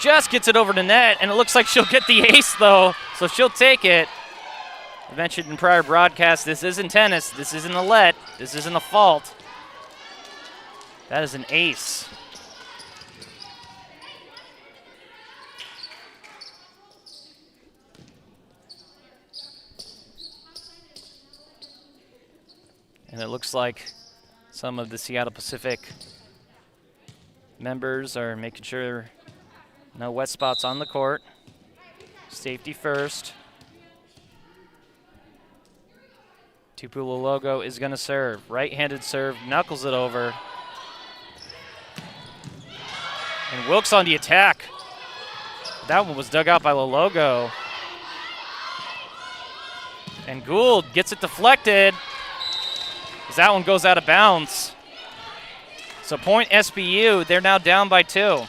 Just gets it over the net, and it looks like she'll get the ace, though, so she'll take it. I mentioned in prior broadcasts, this isn't tennis. This isn't a let. This isn't a fault. That is an ace. And it looks like some of the Seattle Pacific members are making sure no wet spots on the court. Safety first. Tupelo Logo is going to serve. Right-handed serve, knuckles it over. And Wilkes on the attack. That one was dug out by Logo. And Gould gets it deflected. That one goes out of bounds. So point SBU, they're now down by 2.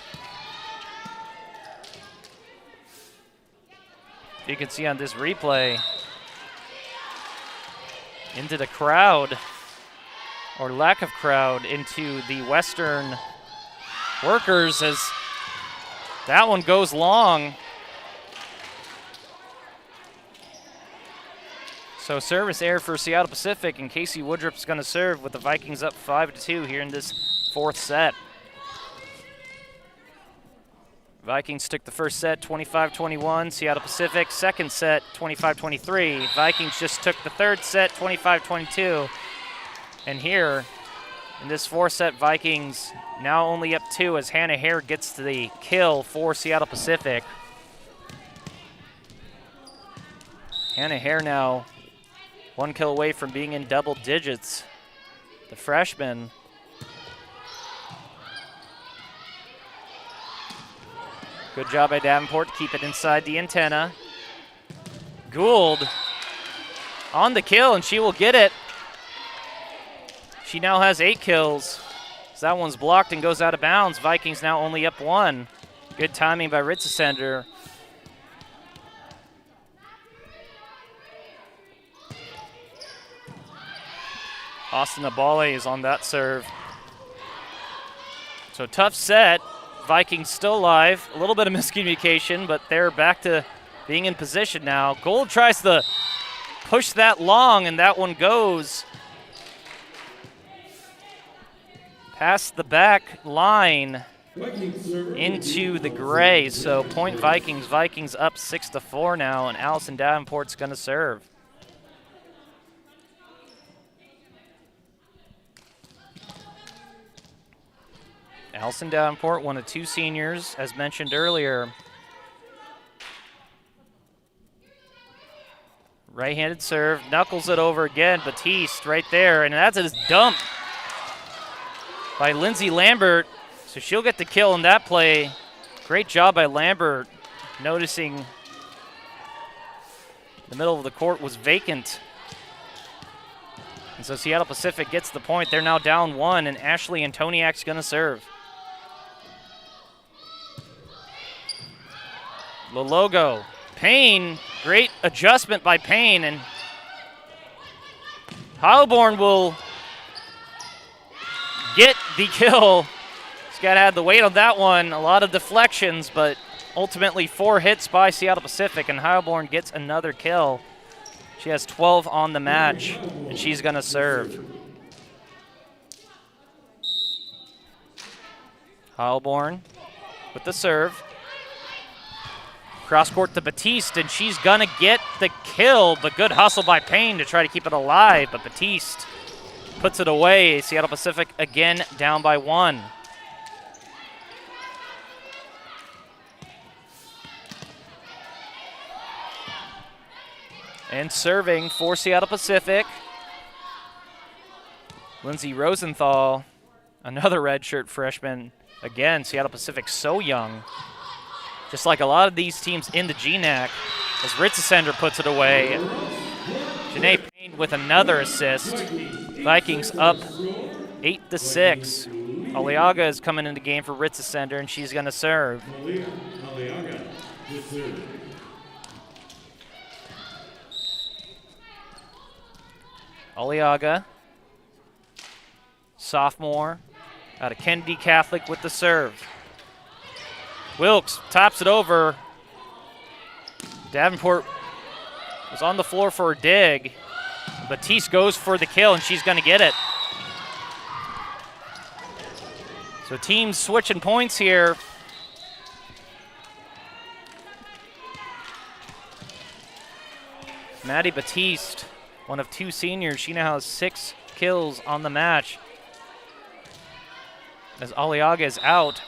You can see on this replay, into the crowd, or lack of crowd, into the Western workers as that one goes long. So service error for Seattle Pacific, and Casey Woodruff's going to serve with the Vikings up 5-2 here in this fourth set. Vikings took the first set 25-21. Seattle Pacific, second set 25-23. Vikings just took the third set 25-22. And here in this fourth set, Vikings now only up 2 as Hannah Hare gets the kill for Seattle Pacific. Hannah Hare now 1 kill away from being in double digits. The freshman. Good job by Davenport to keep it inside the antenna. Gould on the kill, and she will get it. She now has 8 kills. So that one's blocked and goes out of bounds. Vikings now only up 1. Good timing by Ritzesender. Austin Abale is on that serve. So tough set. Vikings still alive. A little bit of miscommunication, but they're back to being in position now. Gould tries to push that long, and that one goes past the back line. into the gray. So point Vikings. Vikings up 6-4 now, and Allison Davenport's going to serve. Allison Davenport, one of 2 seniors, as mentioned earlier. Right-handed serve, knuckles it over again. Batiste right there, and that's a dump by Lindsay Lambert. So she'll get the kill in that play. Great job by Lambert, noticing the middle of the court was vacant. And so Seattle Pacific gets the point. They're now down 1, and Ashley Antoniak's going to serve. Lologo, Payne, great adjustment by Payne, and Heilborn will get the kill. He's got to add the weight on that one. A lot of deflections, but ultimately 4 hits by Seattle Pacific, and Heilborn gets another kill. She has 12 on the match, and she's going to serve. Heilborn with the serve. Cross court to Batiste, and she's going to get the kill, but good hustle by Payne to try to keep it alive, but Batiste puts it away. Seattle Pacific again down by 1. And serving for Seattle Pacific, Lindsay Rosenthal, another redshirt freshman. Again, Seattle Pacific so young. Just like a lot of these teams in the GNAC, as Ritzesender puts it away. Janae Payne with another assist. Vikings up 8-6. Aliaga is coming into the game for Ritzesender, and she's going to serve. Aliaga, sophomore, out of Kennedy Catholic with the serve. Wilkes tops it over. Davenport was on the floor for a dig. Batiste goes for the kill, and she's going to get it. So teams switching points here. Maddie Batiste, one of 2 seniors. She now has 6 kills on the match, as Aliaga is out.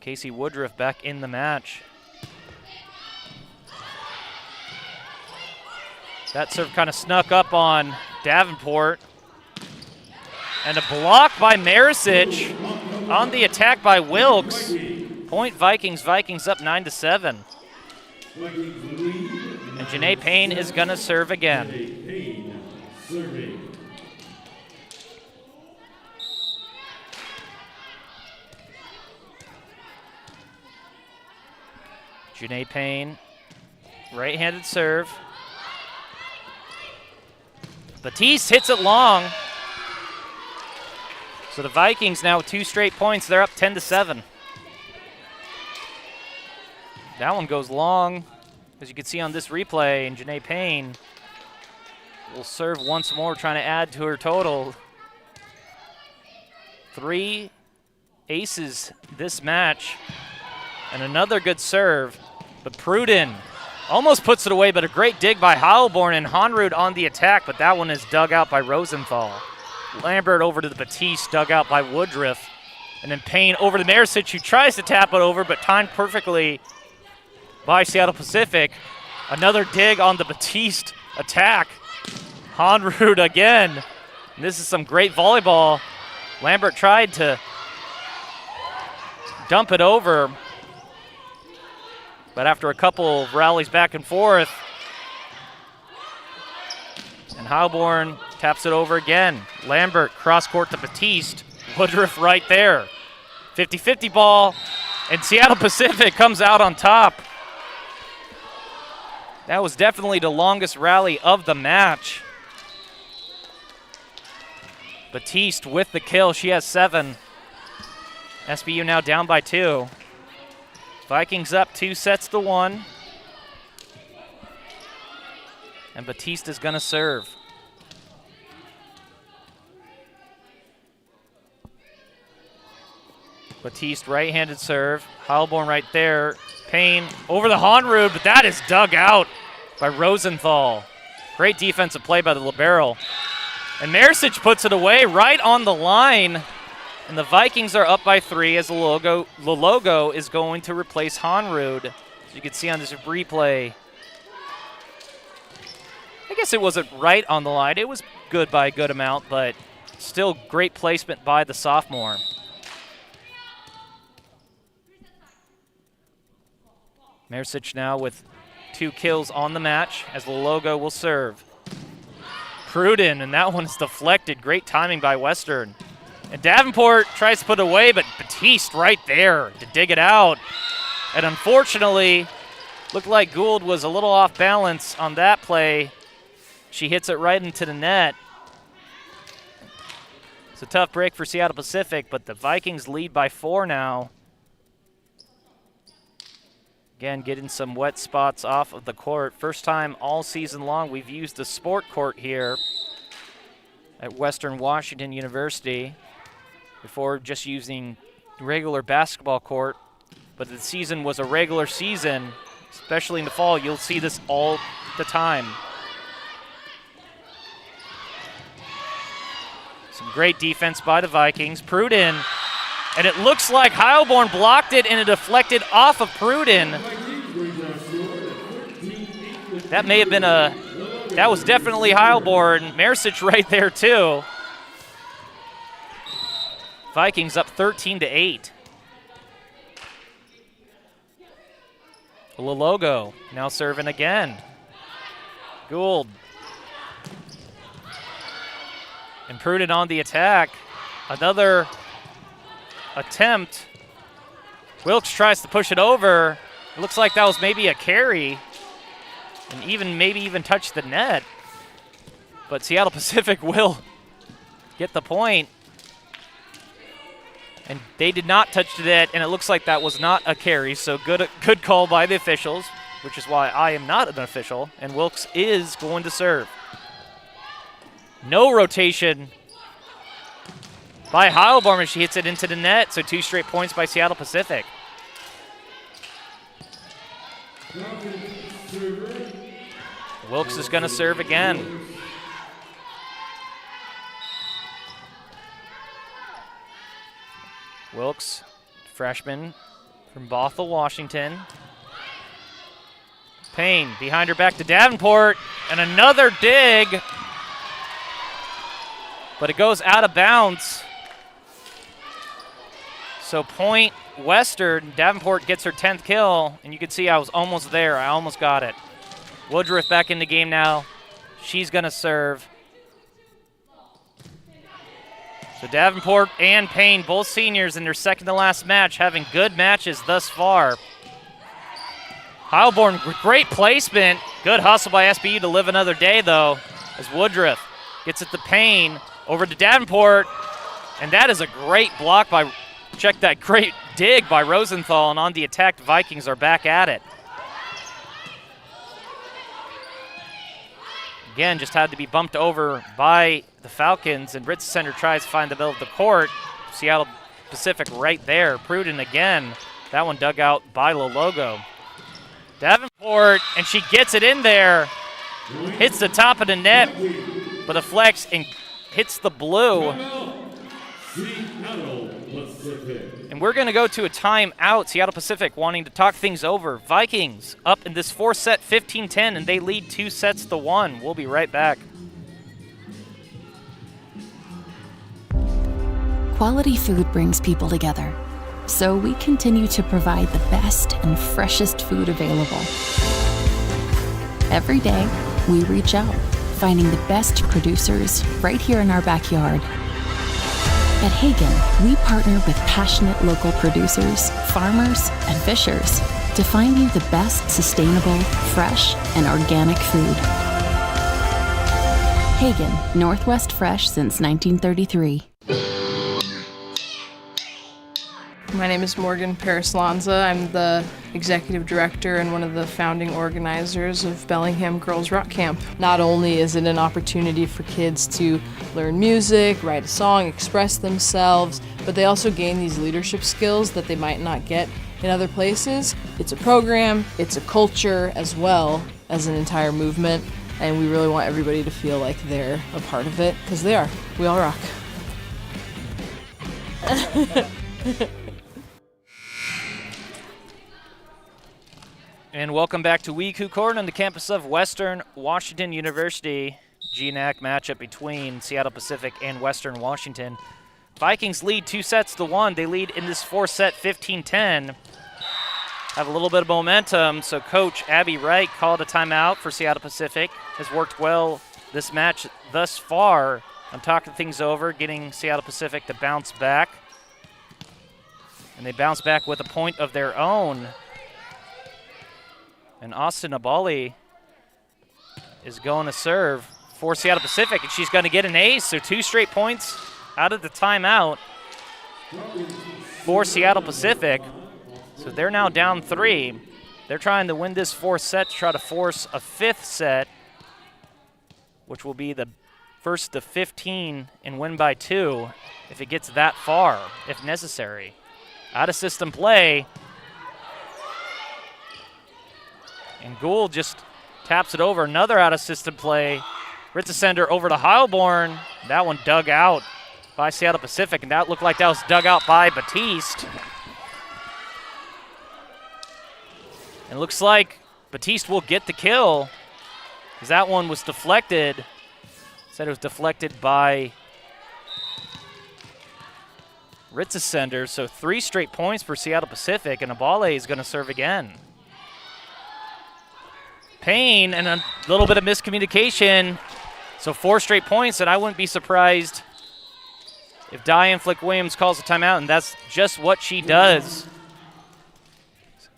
Casey Woodruff back in the match. That serve kind of snuck up on Davenport. And a block by Marisic on the attack by Wilkes. Point Vikings. Vikings up 9-7. And Janae Payne is going to serve again. Janae Payne, right-handed serve. Batiste hits it long. So the Vikings now with 2 straight points. They're up 10-7. That one goes long, as you can see on this replay, and Janae Payne will serve once more, trying to add to her total. 3 aces this match, and another good serve. But Pruden almost puts it away, but a great dig by Heilborn, and Honrud on the attack, but that one is dug out by Rosenthal. Lambert over to the Batiste, dug out by Woodruff. And then Payne over to Marisic, who tries to tap it over, but timed perfectly by Seattle Pacific. Another dig on the Batiste attack. Honrud again. And this is some great volleyball. Lambert tried to dump it over, but after a couple of rallies back and forth, and Heilborn taps it over again. Lambert cross court to Batiste. Woodruff right there. 50-50 ball, and Seattle Pacific comes out on top. That was definitely the longest rally of the match. Batiste with the kill. She has 7. SBU now down by 2. Vikings up 2-1. And Batiste is going to serve. Batiste, right-handed serve. Heilborn right there. Payne over the Honrud, but that is dug out by Rosenthal. Great defensive play by the libero. And Mersic puts it away right on the line. And the Vikings are up by 3 as the logo is going to replace Honrud. As you can see on this replay. I guess it wasn't right on the line. It was good by a good amount, but still great placement by the sophomore. Mersic now with 2 kills on the match as the logo will serve. Pruden, and that one's deflected. Great timing by Western. And Davenport tries to put it away, but Batiste right there to dig it out. And unfortunately, looked like Gould was a little off balance on that play. She hits it right into the net. It's a tough break for Seattle Pacific, but the Vikings lead by 4 now. Again, getting some wet spots off of the court. First time all season long we've used the sport court here at Western Washington University. Before just using regular basketball court. But the season was a regular season, especially in the fall. You'll see this all the time. Some great defense by the Vikings. Pruden, and it looks like Heilborn blocked it and it deflected off of Pruden. That may have been that was definitely Heilborn. Mersic right there too. Vikings up 13-8. Logo now serving again. Gould. And Pruden on the attack. Another attempt. Wilkes tries to push it over. It looks like that was maybe a carry. And maybe even touch the net. But Seattle Pacific will get the point. And they did not touch the net, and it looks like that was not a carry. So good call by the officials, which is why I am not an official. And Wilkes is going to serve. No rotation by Heilborn as she hits it into the net. So 2 straight points by Seattle Pacific. Wilkes is going to serve again. Wilkes, freshman from Bothell, Washington. Payne behind her back to Davenport, and another dig. But it goes out of bounds. So point Western. Davenport gets her 10th kill, and you can see I was almost there. I almost got it. Woodruff back in the game now. She's going to serve. So Davenport and Payne, both seniors in their second to last match, having good matches thus far. Heilborn, great placement. Good hustle by SBU to live another day, though, as Woodruff gets it to Payne, over to Davenport, and that is a great block by, check that, great dig by Rosenthal, and on the attack, the Vikings are back at it. Again, just had to be bumped over by the Falcons, and Ritz Center tries to find the middle of the court. Seattle Pacific right there. Pruden again. That one dug out by Logo. Davenport, and she gets it in there. Hits the top of the net, but deflects and hits the blue. And we're going to go to a timeout. Seattle Pacific wanting to talk things over. Vikings up in this 4th set 15-10, and they lead 2-1. We'll be right back. Quality food brings people together, so we continue to provide the best and freshest food available. Every day, we reach out, finding the best producers right here in our backyard. At Hagen, we partner with passionate local producers, farmers, and fishers to find you the best sustainable, fresh, and organic food. Hagen, Northwest Fresh since 1933. My name is Morgan Paris-Lanza. I'm the executive director and one of the founding organizers of Bellingham Girls Rock Camp. Not only is it an opportunity for kids to learn music, write a song, express themselves, but they also gain these leadership skills that they might not get in other places. It's a program, it's a culture as well as an entire movement, and we really want everybody to feel like they're a part of it, because they are. We all rock. And welcome back to WECU Court on the campus of Western Washington University. GNAC matchup between Seattle Pacific and Western Washington. Vikings lead 2-1. They lead in this fourth set 15-10. Have a little bit of momentum, so Coach Abby Wright called a timeout for Seattle Pacific. Has worked well this match thus far on talking things over, getting Seattle Pacific to bounce back. And they bounce back with a point of their own. And Austin Abali is going to serve for Seattle Pacific, and she's going to get an ace, so 2 straight points out of the timeout for Seattle Pacific. So they're now down 3. They're trying to win this 4th set to try to force a 5th set, which will be the first to 15 and win by 2 if it gets that far, if necessary. Out of system play. And Gould just taps it over. Another out of system play. Ritzesender over to Heilborn. That one dug out by Seattle Pacific, and that looked like that was dug out by Batiste. And it looks like Batiste will get the kill, because that one was deflected. Said it was deflected by Ritzesender. So 3 straight points for Seattle Pacific, and Abale is going to serve again. Payne and a little bit of miscommunication. So 4 straight points, and I wouldn't be surprised if Diane Flick-Williams calls a timeout, and that's just what she does.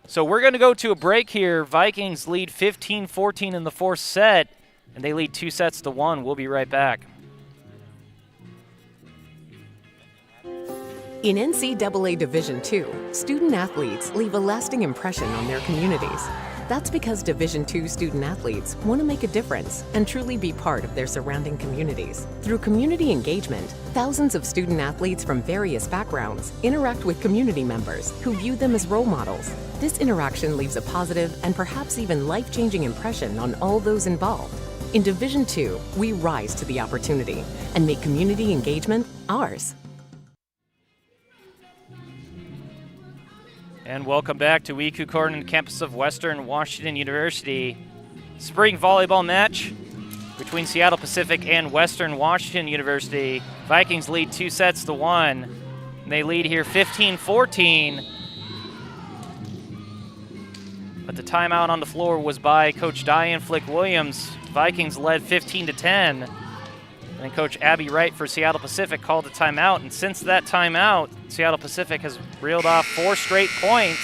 So we're going to go to a break here. Vikings lead 15-14 in the 4th set, and they lead 2-1. We'll be right back. In NCAA Division II, student athletes leave a lasting impression on their communities. That's because Division II student athletes want to make a difference and truly be part of their surrounding communities. Through community engagement, thousands of student athletes from various backgrounds interact with community members who view them as role models. This interaction leaves a positive and perhaps even life-changing impression on all those involved. In Division II, we rise to the opportunity and make community engagement ours. And welcome back to WECU Court on the campus of Western Washington University. Spring volleyball match between Seattle Pacific and Western Washington University. Vikings lead 2-1. And they lead here 15-14. But the timeout on the floor was by Coach Diane Flick-Williams. Vikings led 15-10. And then Coach Abby Wright for Seattle Pacific called a timeout. And since that timeout, Seattle Pacific has reeled off 4 straight points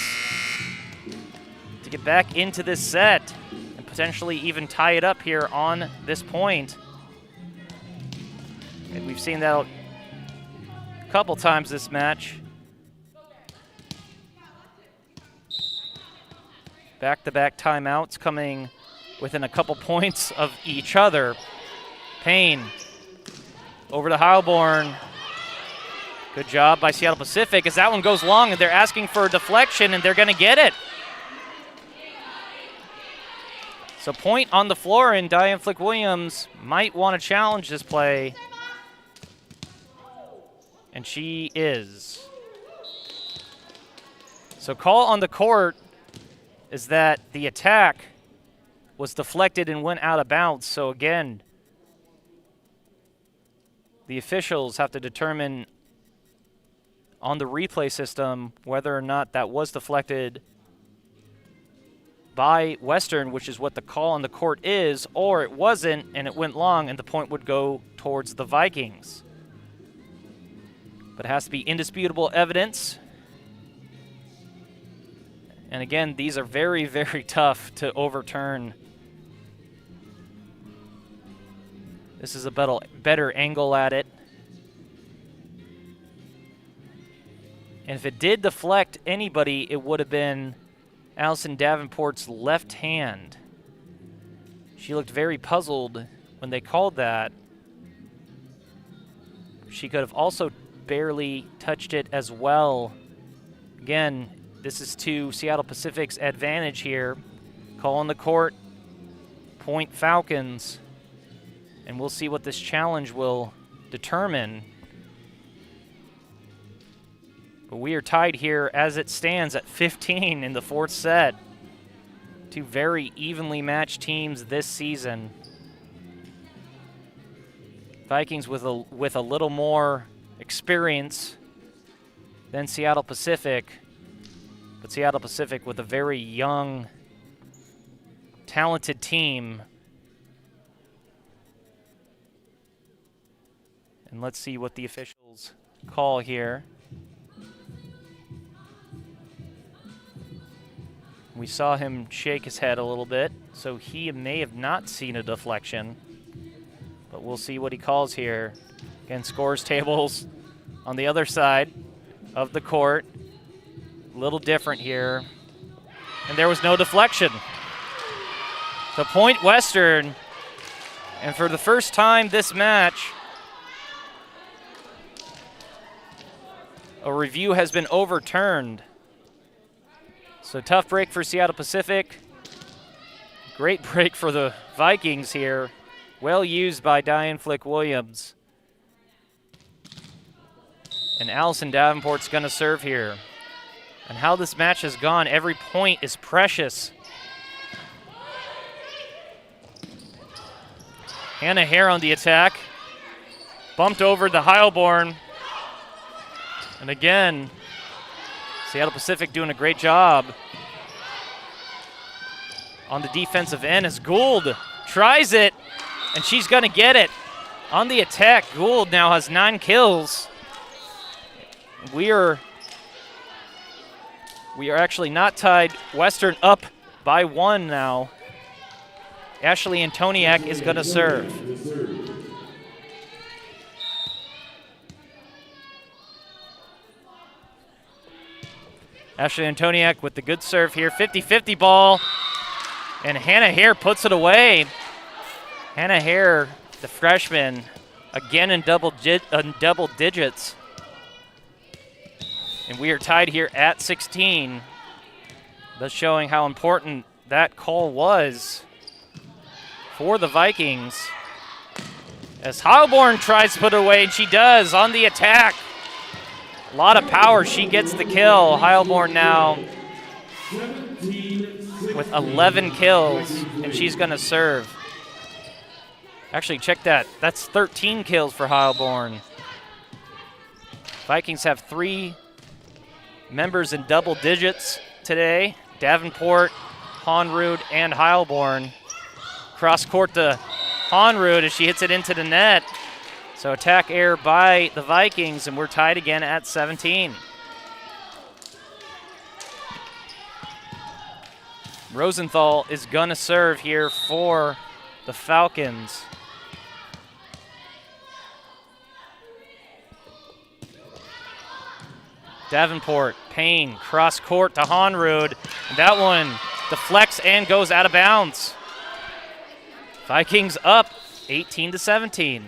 to get back into this set and potentially even tie it up here on this point. And we've seen that a couple times this match. Back-to-back timeouts coming within a couple points of each other. Payne over to Heilborn. Good job by Seattle Pacific as that one goes long, and they're asking for a deflection, and they're going to get it. So point on the floor, and Diane Flick-Williams might want to challenge this play. And she is. So call on the court is that the attack was deflected and went out of bounds. So again, the officials have to determine on the replay system whether or not that was deflected by Western, which is what the call on the court is, or it wasn't and it went long and the point would go towards the Vikings. But it has to be indisputable evidence. And again, these are very, very tough to overturn. This is a better angle at it. And if it did deflect anybody, it would have been Allison Davenport's left hand. She looked very puzzled when they called that. She could have also barely touched it as well. Again, this is to Seattle Pacific's advantage here. Call on the court, point Falcons, and we'll see what this challenge will determine. But we are tied here as it stands at 15 in the fourth set. Two very evenly matched teams this season. Vikings with a little more experience than Seattle Pacific, but Seattle Pacific with a very young, talented team. And let's see what the officials call here. We saw him shake his head a little bit, so he may have not seen a deflection. But we'll see what he calls here. Again, scores tables on the other side of the court. A little different here. And there was no deflection. So point Western. And for the first time this match, a review has been overturned. So tough break for Seattle Pacific. Great break for the Vikings here. Well used by Diane Flick-Williams. And Allison Davenport's going to serve here. And how this match has gone, every point is precious. Hannah Hare on the attack. Bumped over to Heilborn. And again, Seattle Pacific doing a great job on the defensive end as Gould tries it, and she's going to get it. On the attack, Gould now has 9 kills. We are actually not tied. Western up by 1 now. Ashley Antoniak is going to serve. Ashley Antoniak with the good serve here. 50-50 ball. And Hannah Hare puts it away. Hannah Hare, the freshman, again in double digits. And we are tied here at 16. Thus showing how important that call was for the Vikings. As Heilborn tries to put it away, and she does on the attack. A lot of power, she gets the kill. Heilborn now with 11 kills, and she's going to serve. Actually, check that. That's 13 kills for Heilborn. Vikings have 3 members in double digits today. Davenport, Honrud, and Heilborn. Cross court to Honrud as she hits it into the net. So attack error by the Vikings, and we're tied again at 17. Rosenthal is going to serve here for the Falcons. Davenport, Payne, cross court to Honrud. That one deflects and goes out of bounds. Vikings up 18-17.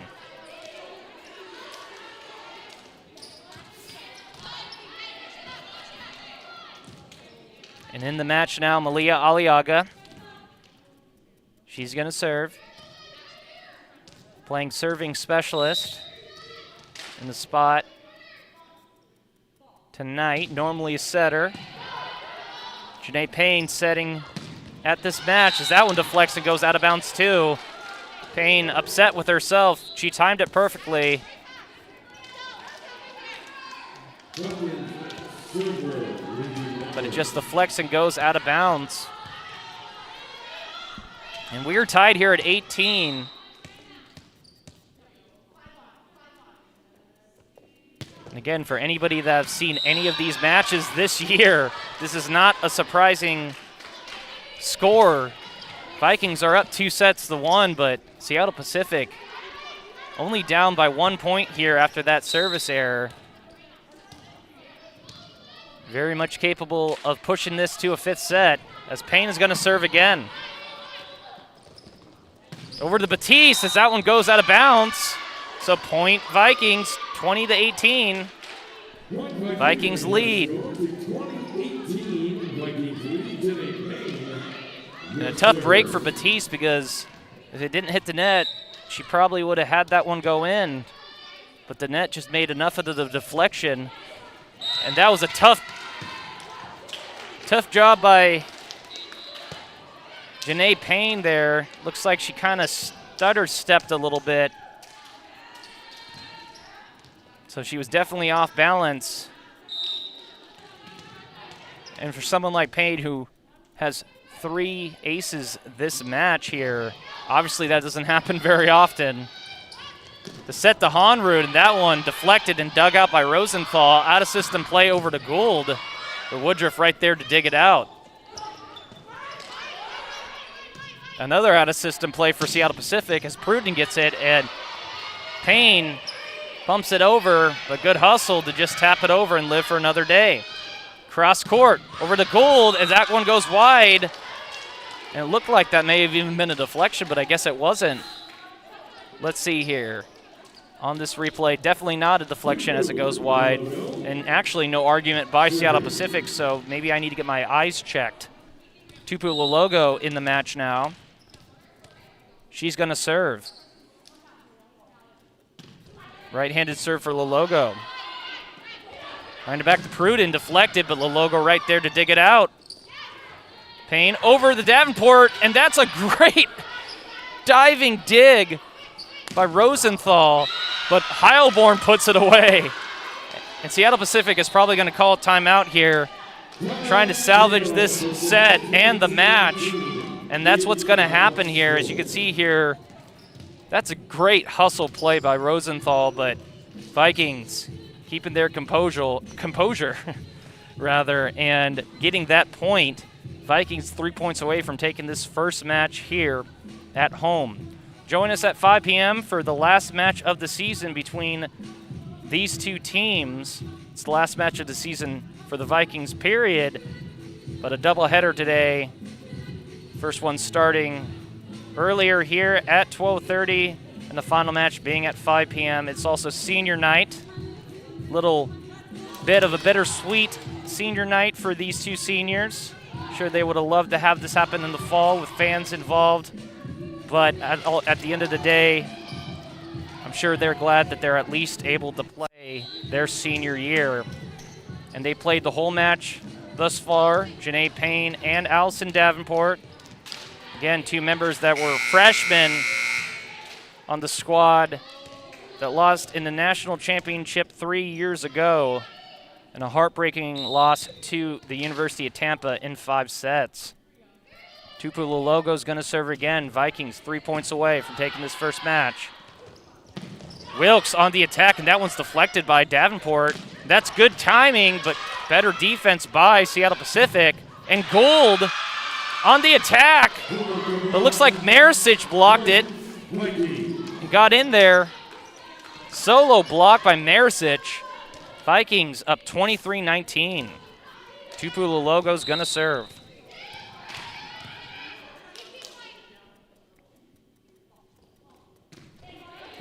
And in the match now, Malia Aliaga. She's going to serve. Playing serving specialist in the spot tonight. Normally a setter. Janae Payne setting at this match as that one deflects and goes out of bounds too. Payne upset with herself. She timed it perfectly. But it just deflects and goes out of bounds. And we're tied here at 18. And again, for anybody that have seen any of these matches this year, this is not a surprising score. Vikings are up 2-1, but Seattle Pacific only down by 1 point here after that service error. Very much capable of pushing this to a 5th set as Payne is going to serve again. Over to Batiste as that one goes out of bounds. So point Vikings, 20-18. Vikings lead. And a tough break for Batiste because if it didn't hit the net, she probably would have had that one go in. But the net just made enough of the deflection. And that was a tough job by Janae Payne there. Looks like she kind of stutter-stepped a little bit. So she was definitely off balance. And for someone like Payne who has 3 aces this match here, obviously that doesn't happen very often. To set the Honrud, and that one deflected and dug out by Rosenthal. Out of system play over to Gould. But Woodruff right there to dig it out. Another out of system play for Seattle Pacific as Pruden gets it, and Payne bumps it over, but good hustle to just tap it over and live for another day. Cross court over to Gould as that one goes wide. And it looked like that may have even been a deflection, but I guess it wasn't. Let's see here. On this replay, definitely not a deflection as it goes wide. And actually no argument by Seattle Pacific, so maybe I need to get my eyes checked. Tupu Lologo in the match now. She's going to serve. Right-handed serve for Lologo. Trying to back to Pruden, deflected, but Lologo right there to dig it out. Payne over the Davenport, and that's a great diving dig by Rosenthal, but Heilborn puts it away. And Seattle Pacific is probably going to call a timeout here, trying to salvage this set and the match. And that's what's going to happen here. As you can see here, that's a great hustle play by Rosenthal, but Vikings keeping their composure rather, and getting that point. Vikings 3 points away from taking this first match here at home. Join us at 5 p.m. for the last match of the season between these two teams. It's the last match of the season for the Vikings, period, but a doubleheader today. First one starting earlier here at 12:30, and the final match being at 5 p.m. It's also senior night. Little bit of a bittersweet senior night for these two seniors. Sure, they would have loved to have this happen in the fall with fans involved, but at the end of the day, I'm sure they're glad that they're at least able to play their senior year. And they played the whole match thus far, Janae Payne and Allison Davenport. Again, two members that were freshmen on the squad that lost in the national championship 3 years ago, and a heartbreaking loss to the University of Tampa in 5 sets. Tupu Lologo is going to serve again. Vikings 3 points away from taking this first match. Wilkes on the attack, and that one's deflected by Davenport. That's good timing, but better defense by Seattle Pacific. And Gould on the attack. But looks like Marisic blocked it and got in there. Solo block by Marisic. Vikings up 23-19. Tupu Lologo's gonna serve.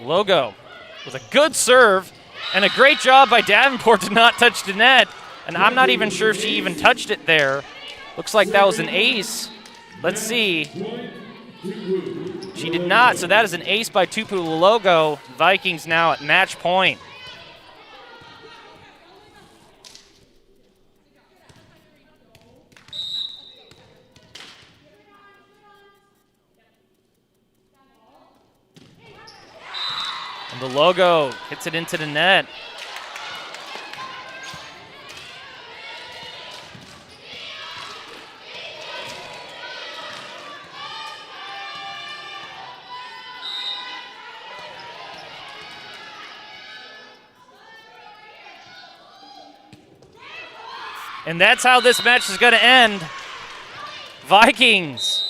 Logo with a good serve and a great job by Davenport to not touch the net. And I'm not even sure if she even touched it there. Looks like that was an ace. Let's see. She did not, so that is an ace by Tupu Lologo. Vikings now at match point. And the Logo hits it into the net. And that's how this match is going to end. Vikings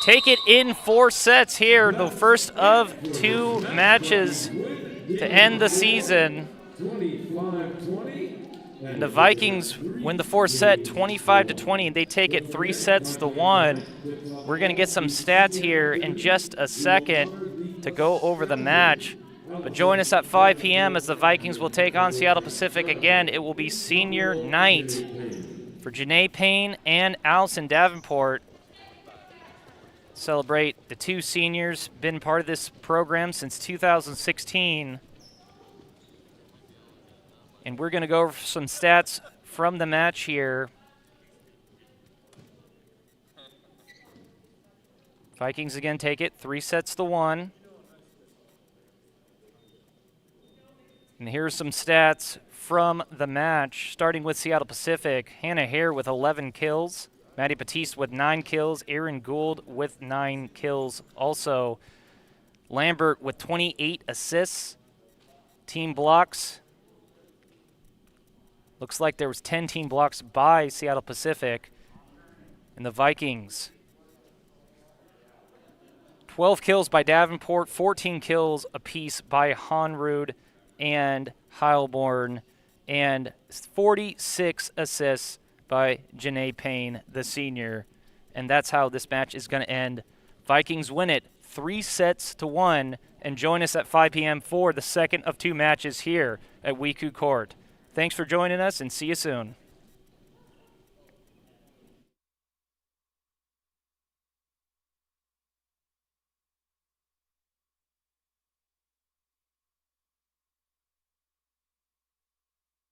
take it in 4 sets here, the first of 2 matches to end the season. And the Vikings win the 4th set 25-20, and they take it 3 sets to 1. We're going to get some stats here in just a second to go over the match. But join us at 5 p.m. as the Vikings will take on Seattle Pacific again. It will be senior night for Janae Payne and Allison Davenport. Celebrate the two seniors, been part of this program since 2016. And we're going to go over some stats from the match here. Vikings again take it 3-1. And here's some stats from the match, starting with Seattle Pacific. Hannah Hare with 11 kills. Maddie Batiste with 9 kills. Erin Gould with 9 kills. Also, Lambert with 28 assists. Team blocks. Looks like there was 10 team blocks by Seattle Pacific. And the Vikings, 12 kills by Davenport, 14 kills apiece by Honrud and Heilborn, and 46 assists by Janae Payne, the senior. And that's how this match is going to end. Vikings win it 3-1, and join us at 5 p.m. for the second of 2 matches here at WECU Court. Thanks for joining us, and see you soon.